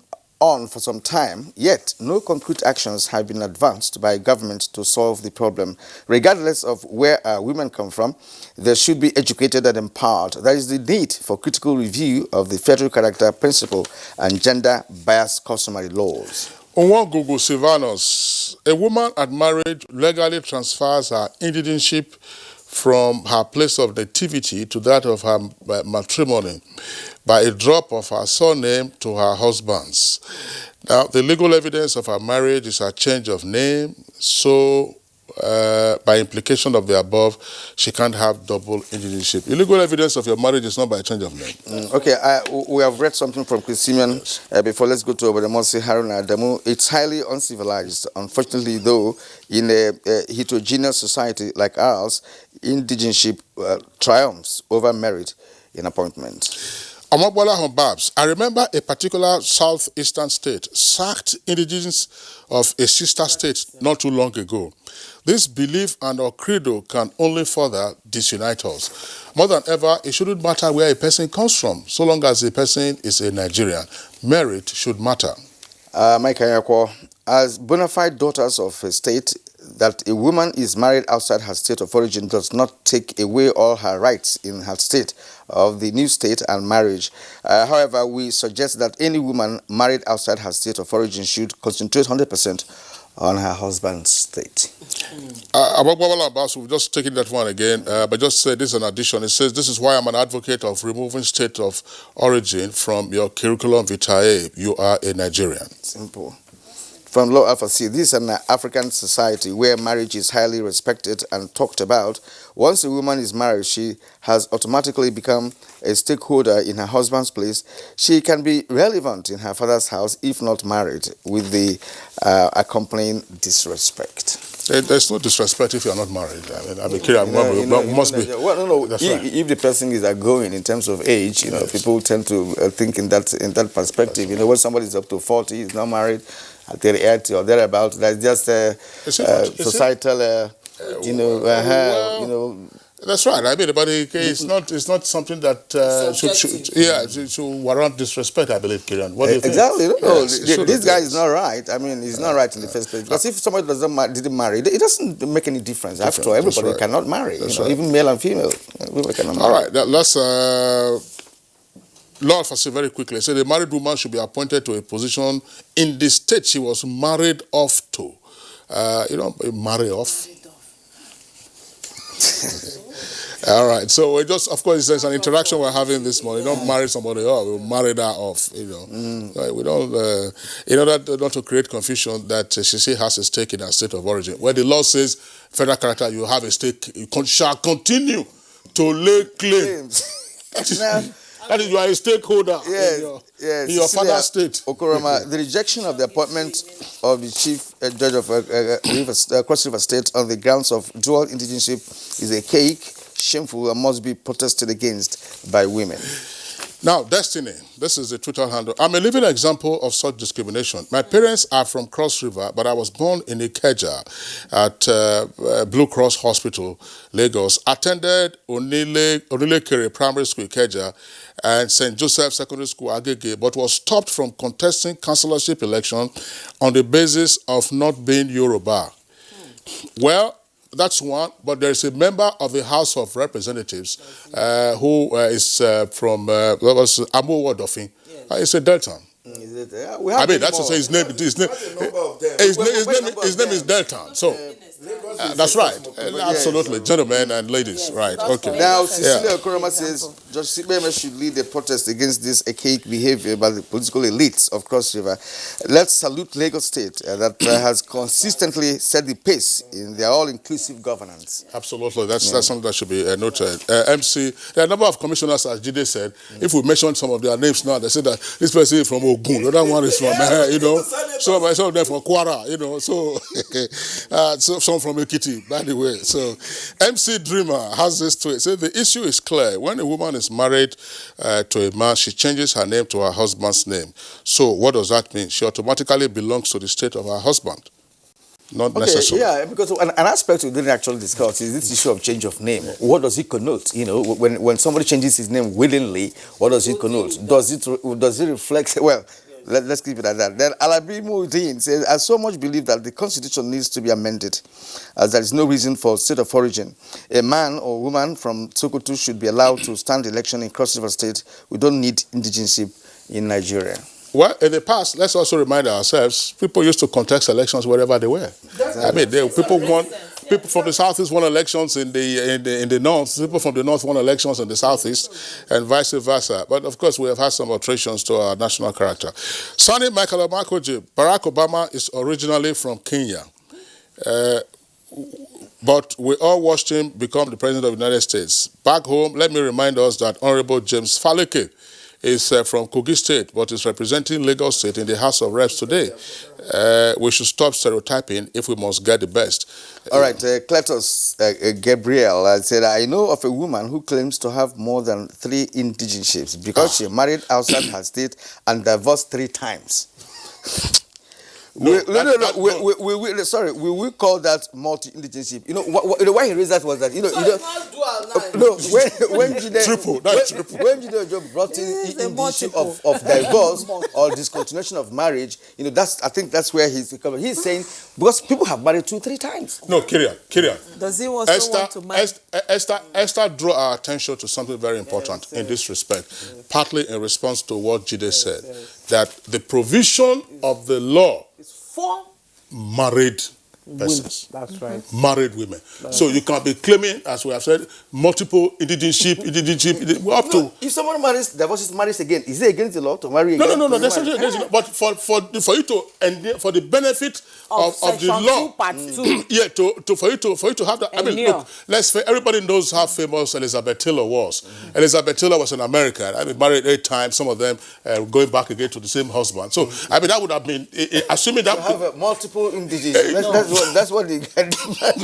for some time, yet no concrete actions have been advanced by government to solve the problem. Regardless of where women come from, they should be educated and empowered. There is the need for critical review of the federal character principle and gender-biased customary laws. Onwagugu Silvanus, a woman at marriage legally transfers her indigenship from her place of nativity to that of her matrimony by a drop of her surname to her husband's. Now, the legal evidence of her marriage is her change of name, so by implication of the above, she can't have double indigenship. Illegal evidence of your marriage is not by a change of name. Okay, we have read something from Chris Simeon. Yes. Before, let's go to Obademosi Haruna Adamu. It's highly uncivilized. Unfortunately, though, in a heterogeneous society like ours, indigenship triumphs over merit in appointments. Amagbola Babs, I remember a particular southeastern state sacked indigenous of a sister state not too long ago. This belief and our credo can only further disunite us. More than ever, it shouldn't matter where a person comes from, so long as the person is a Nigerian. Merit should matter. Mike Ayakwo, as bona fide daughters of a state, that a woman is married outside her state of origin does not take away all her rights in her state of the new state and marriage. However, we suggest that any woman married outside her state of origin should concentrate 100% on her husband's state. We've just taken that one again, but just say this is an addition. It says, this is why I'm an advocate of removing state of origin from your curriculum vitae. You are a Nigerian. Simple. From Law Alpha C, this is an African society where marriage is highly respected and talked about. Once a woman is married, she has automatically become a stakeholder in her husband's place. She can be relevant in her father's house if not married, with the accompanying disrespect. There's no disrespect if you're not married. If the person is outgoing in terms of age, yes. People tend to think in that perspective. When somebody is up to 40, he's not married, at 38 or thereabouts, that's just societal, That's right. I mean, but it's not something that should warrant disrespect, I believe, Kiran. What do you think? Exactly. This guy is not right. I mean, he's not right in the first place. Because if somebody didn't marry, it doesn't make any difference. After all, everybody cannot marry. Even male and female. Everybody cannot marry. All right. Let's... Lord Fassi, very quickly, said a married woman should be appointed to a position in the state she was married off to. Marry off. All right. So we just, of course, there's an interaction we're having this morning. Don't marry somebody off. We'll marry that off. We don't. In order not to create confusion, that she has a stake in her state of origin. Where the law says, federal character, you have a stake. You shall continue to lay claims. That is, you are a stakeholder in your father's state. Okoroma, the rejection of the appointment of the chief judge of Cross River State on the grounds of dual indigenship is a cake, shameful, and must be protested against by women. Now, Destiny, this is the Twitter handle. I'm a living example of such discrimination. My parents are from Cross River, but I was born in Ikeja at Blue Cross Hospital, Lagos. Attended Onilekere Primary School, Ikeja, and St. Joseph Secondary School, Agege, but was stopped from contesting councillorship election on the basis of not being Yoruba. Well, that's one, but there is a member of the House of Representatives who is from Amowo Dofin. It's a Delta. I mean, that's to say his name is Delta. So that's right. Absolutely, gentlemen and ladies. Right. Okay. Now, Cecilia Okoroma says Judge Sibeme should lead a protest against this archaic behavior by the political elites of Cross River. Let's salute Lagos State that has consistently set the pace in their all-inclusive governance. Absolutely. That's something that should be noted. MC, there are a number of commissioners, as Jide said. If we mention some of their names now, they say that this person is from Ogun, the other one is from, some of them from Kwara, so some from Ekiti, by the way. So MC Dreamer has this tweet. Say the issue is clear. When a woman is married to a man, she changes her name to her husband's name. So what does that mean? She automatically belongs to the state of her husband. Not necessarily. Yeah, because an aspect we didn't actually discuss is this issue of change of name. What does it connote? When somebody changes his name willingly, what does it connote? Does it reflect? Well, let's keep it at that. Then Alabi Muddin says, I so much believe that the constitution needs to be amended, as there is no reason for state of origin. A man or woman from Sokoto should be allowed to stand election in Cross River State. We don't need indigenship in Nigeria. Well, in the past, let's also remind ourselves, people used to contest elections wherever they were. I mean, people from the southeast won elections in the north, people from the north won elections in the southeast, and vice versa. But of course, we have had some alterations to our national character. Sonny Michael Omakoji, Barack Obama is originally from Kenya. But we all watched him become the president of the United States. Back home, let me remind us that Honorable James Faleke is from Kogi State, but is representing Lagos State in the House of Reps today. We should stop stereotyping if we must get the best. All right, Cletus Gabriel said, I know of a woman who claims to have more than 3 indigenships because she married outside her state and divorced 3 times. We will call that multi-indigenship. Why he raised that was that when Jide brought in the issue of divorce or discontinuation of marriage, I think that's where he's saying because people have married 2-3 times. No, Kyrian. Does he also want to marry? Esther drew our attention to something very important in this respect, partly in response to what Jide said, that the provision of the law for married persons. That's right. Married women. So you can be claiming, as we have said, multiple indigenship, up to. If someone divorces, marries again, is it against the law to marry again? No. That's not against the law. But for you to, and for the benefit of the law, 2, Part 2. Yeah, for you to have that. I mean, look, everybody knows how famous Elizabeth Taylor was. Elizabeth Taylor was an American. I mean, married 8 times. Some of them going back again to the same husband. So I mean, that would have been assuming that have multiple indigenous. That's what they get.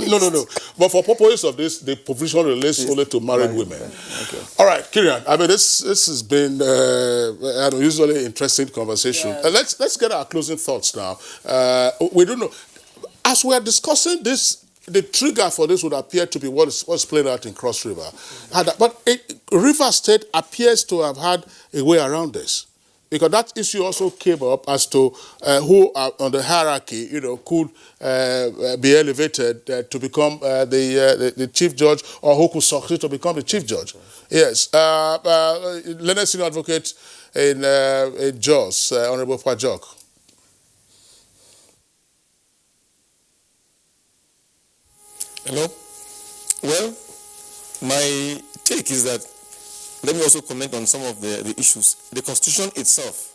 No. But for purposes of this, the provision relates only to married women. Okay. All right, Kyrian. I mean, this has been an unusually interesting conversation. Yes. Let's get our closing thoughts now. We don't know. As we are discussing this, the trigger for this would appear to be what's played out in Cross River. But River State appears to have had a way around this. Because that issue also came up as to who on the hierarchy, could be elevated to become the chief judge, or who could succeed to become the chief judge. Yes, Leonard Senior Advocate in Jos, Honorable Pajok. Hello. Well, my take is that. Let me also comment on some of the issues. The Constitution itself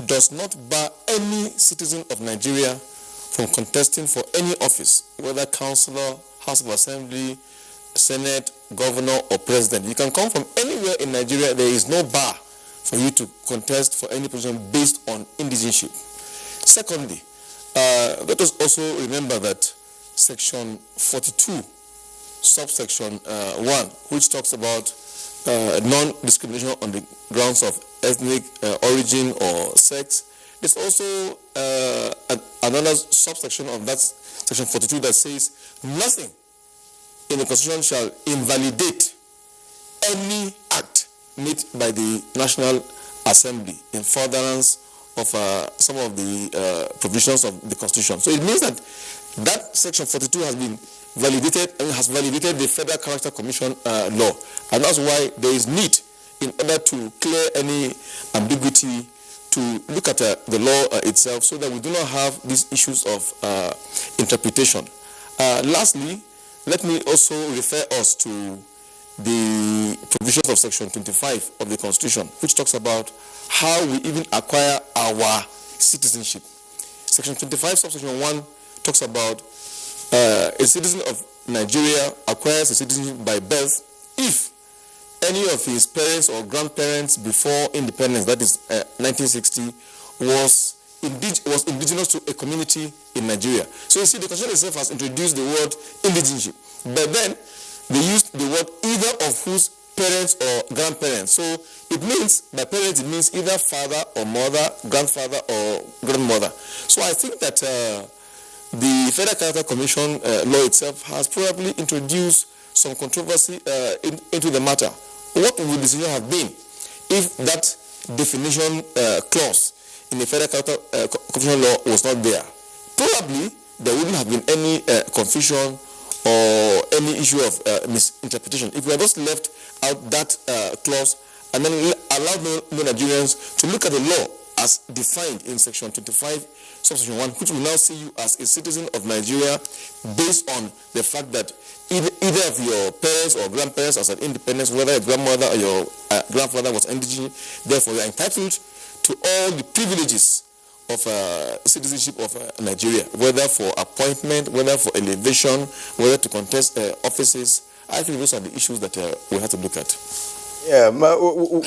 does not bar any citizen of Nigeria from contesting for any office, whether councillor, House of Assembly, Senate, governor, or president. You can come from anywhere in Nigeria. There is no bar for you to contest for any position based on indigenship. Secondly, let us also remember that Section 42, subsection 1, which talks about non-discrimination on the grounds of ethnic origin or sex. There's also another subsection of that section 42 that says nothing in the Constitution shall invalidate any act made by the National Assembly in furtherance of some of the provisions of the Constitution. So it means that that section 42 has been validated and has validated the Federal Character Commission law, and that's why there is need, in order to clear any ambiguity, to look at the law itself, so that we do not have these issues of interpretation. Lastly, let me also refer us to the provisions of section 25 of the Constitution, which talks about how we even acquire our citizenship. Section 25, subsection 1 talks about a citizen of Nigeria acquires a citizenship by birth if any of his parents or grandparents before independence, that is 1960, was indigenous to a community in Nigeria. So you see, the Constitution itself has introduced the word indigenship, but then they used the word either of whose parents or grandparents. So it means, by parents, it means either father or mother, grandfather or grandmother. So I think that the Federal Character Commission law itself has probably introduced some controversy into the matter. What would the decision have been if that definition clause in the Federal Character Commission law was not there? Probably there wouldn't have been any confusion or any issue of misinterpretation if we had just left out that clause and then allowed Nigerians to look at the law as defined in section 25, subsection 1, which will now see you as a citizen of Nigeria based on the fact that either of your parents or grandparents as an independence, whether your grandmother or your grandfather was indigenous, therefore you are entitled to all the privileges of citizenship of Nigeria, whether for appointment, whether for elevation, whether to contest offices. I think those are the issues that we have to look at. Yeah,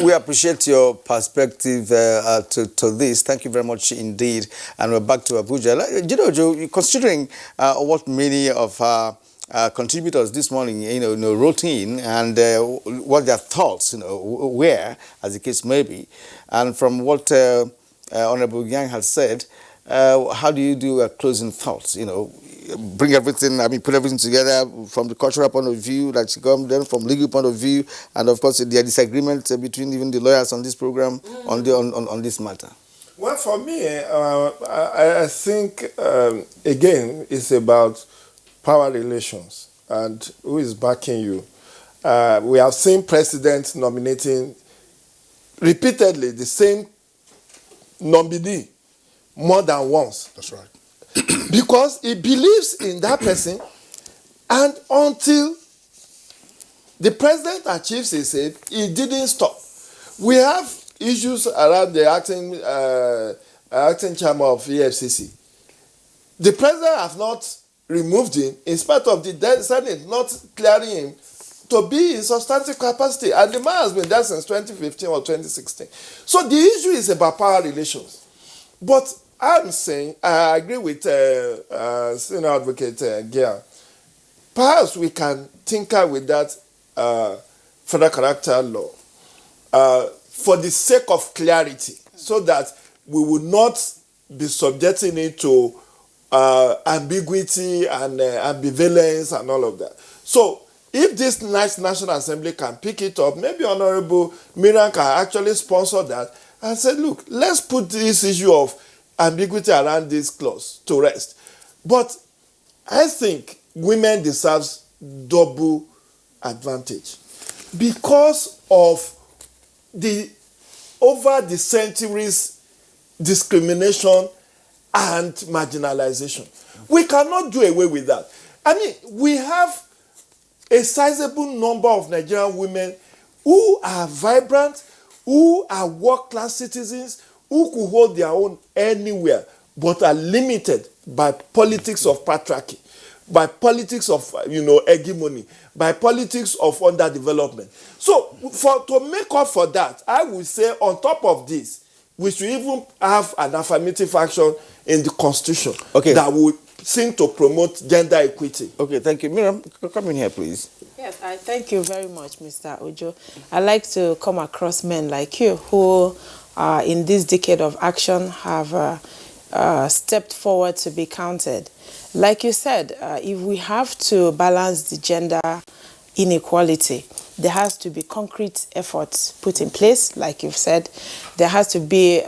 we appreciate your perspective to this. Thank you very much indeed. And we're back to Abuja. Joe, considering what many of our contributors this morning, wrote in and what their thoughts, were, as the case may be, and from what Honorable Yang has said, how do you do closing thoughts? Bring everything, put everything together from the cultural point of view, like you come then from legal point of view, and of course there are disagreements between even the lawyers on this program on this matter. Well, for me, I think again it's about power relations and who is backing you. We have seen presidents nominating repeatedly the same nominee more than once. That's right. Because he believes in that person, and until the president achieves his aim, he didn't stop. We have issues around the acting chairman of EFCC. The president has not removed him in spite of the Senate not clearing him to be in substantive capacity, and the man has been there since 2015 or 2016. So the issue is about power relations. But I'm saying, I agree with Senior Advocate Gia. Perhaps we can tinker with that Federal Character law for the sake of clarity, so that we will not be subjecting it to ambiguity and ambivalence and all of that. So if this nice National Assembly can pick it up, maybe Honorable Miriam can actually sponsor that and say, look, let's put this issue of ambiguity around this clause to rest. But I think women deserve double advantage because of over the centuries discrimination and marginalization. We cannot do away with that. We have a sizable number of Nigerian women who are vibrant, who are world-class citizens, who could hold their own anywhere, but are limited by politics of patriarchy, by politics of hegemony, by politics of underdevelopment. So to make up for that, I would say on top of this, we should even have an affirmative action in the Constitution that would seem to promote gender equity. Okay, thank you. Miriam, come in here, please. Yes, I thank you very much, Mr. Ojo. I like to come across men like you who, in this decade of action, have stepped forward to be counted. Like you said, if we have to balance the gender inequality, there has to be concrete efforts put in place. Like you've said, there has to be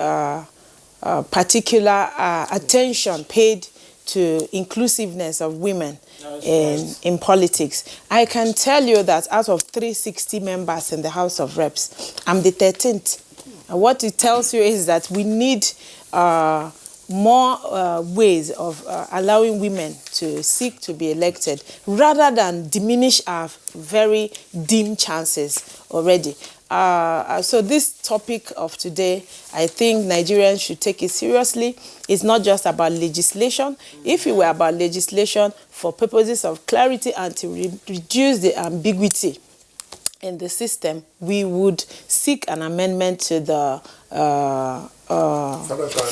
particular attention paid to inclusiveness of women in politics. I can tell you that out of 360 members in the House of Reps, I'm the 13th. And what it tells you is that we need more ways of allowing women to seek to be elected rather than diminish our very dim chances already. So this topic of today, I think Nigerians should take it seriously. It's not just about legislation. If it were about legislation for purposes of clarity and to reduce the ambiguity in the system, we would seek an amendment to the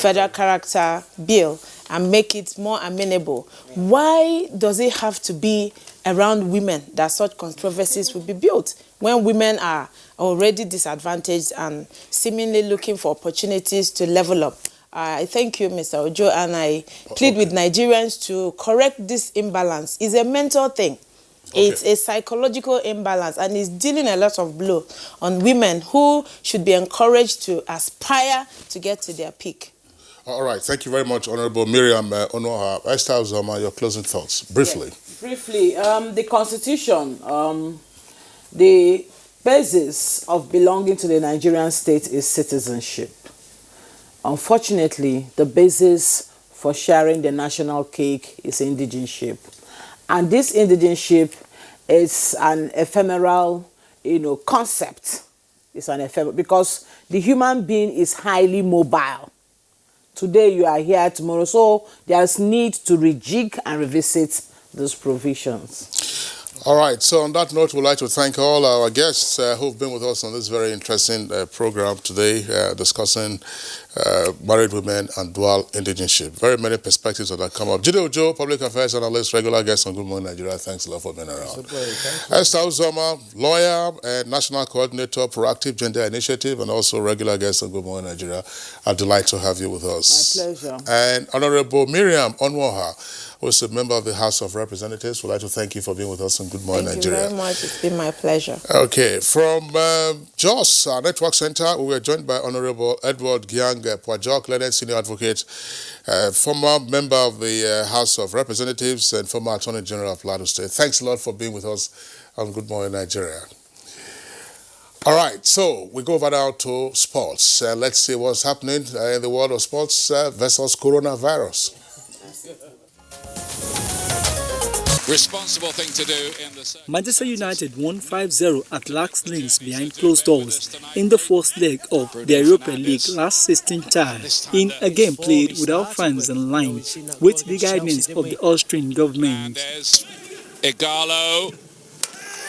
Federal Character Bill and make it more amenable. Why does it have to be around women that such controversies will be built when women are already disadvantaged and seemingly looking for opportunities to level up? I thank you, Mr. Ojo, and I plead with Nigerians to correct this imbalance. It's a mental thing. It's a psychological imbalance, and it's dealing a lot of blow on women who should be encouraged to aspire to get to their peak. All right. Thank you very much, Honorable Miriam Onoha. Esther Uzoma, your closing thoughts, briefly. Yes. Briefly, the Constitution, the basis of belonging to the Nigerian state is citizenship. Unfortunately, the basis for sharing the national cake is indigenship. And this indigenship is an ephemeral, concept. It's an ephemeral, because the human being is highly mobile. Today you are here, tomorrow. So there's need to rejig and revisit those provisions. All right. So on that note, we'd like to thank all our guests who've been with us on this very interesting program today, discussing married women and dual indigenship. Very many perspectives that have come up. Jide Ojo, public affairs analyst, regular guest on Good Morning Nigeria. Thanks a lot for being around. Esther Uzoma, lawyer and national coordinator, Proactive Gender Initiative, and also regular guest on Good Morning Nigeria. I'm delighted to have you with us. My pleasure. And Honorable Miriam Onwoha, who is a member of the House of Representatives. We'd like to thank you for being with us on Good Morning Nigeria. Thank you very much. It's been my pleasure. Okay, from JOS, our network center, we were joined by Honorable Edward Giang Pwajok, learned senior advocate, former member of the House of Representatives and former Attorney General of Plateau State. Thanks a lot for being with us on Good Morning Nigeria. All right, so we go over now to sports. Let's see what's happening in the world of sports versus coronavirus. Responsible thing to do in the... Manchester United won 5-0 at Lax Links behind closed doors in the first leg of the Europa League last 16 tie, in a game played without fans in line with the guidance of the Austrian government. Igalo.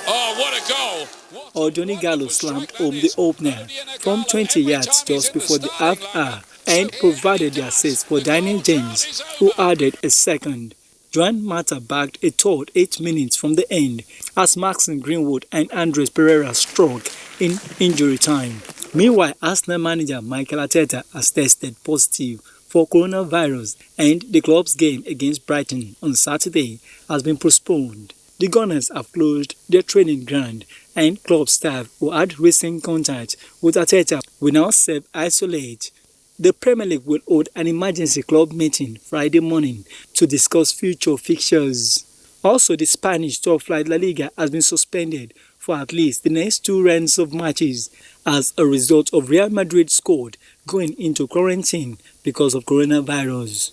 Oh, what a goal! Johnny Gallo slammed home the opener from 20 yards just before the half hour and provided the assist for Daniel James, who added a second. Joan Mata bagged a third 8 minutes from the end as Maxine Greenwood and Andres Pereira struck in injury time. Meanwhile, Arsenal manager Mikel Arteta has tested positive for coronavirus, and the club's game against Brighton on Saturday has been postponed. The Gunners have closed their training ground, and club staff who had recent contact with Arteta will now self-isolate. The Premier League will hold an emergency club meeting Friday morning to discuss future fixtures. Also, the Spanish top flight La Liga has been suspended for at least the next 2 rounds of matches as a result of Real Madrid's squad going into quarantine because of coronavirus.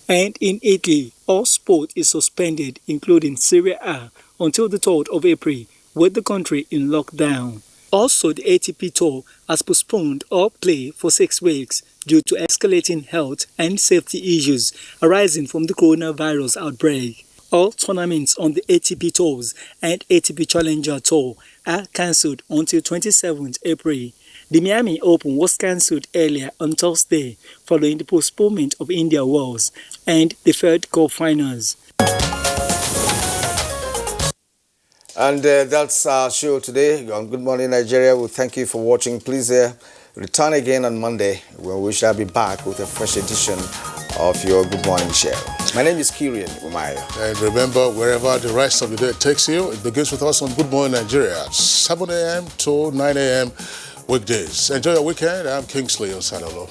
And in Italy, all sport is suspended, including Serie A, until the 3rd of April, with the country in lockdown. Also, the ATP Tour has postponed all play for 6 weeks due to escalating health and safety issues arising from the coronavirus outbreak. All tournaments on the ATP Tours and ATP Challenger Tour are cancelled until 27th April. The Miami Open was cancelled earlier on Thursday following the postponement of India Wells and the Fed Cup finals. And that's our show today on Good Morning Nigeria. We thank you for watching. Please return again on Monday when we shall be back with a fresh edition of your Good Morning Show. My name is Kirian Umayo. And remember, wherever the rest of the day takes you, it begins with us on Good Morning Nigeria at 7 a.m. to 9 a.m. weekdays. Enjoy your weekend. I'm Kingsley Osadolo.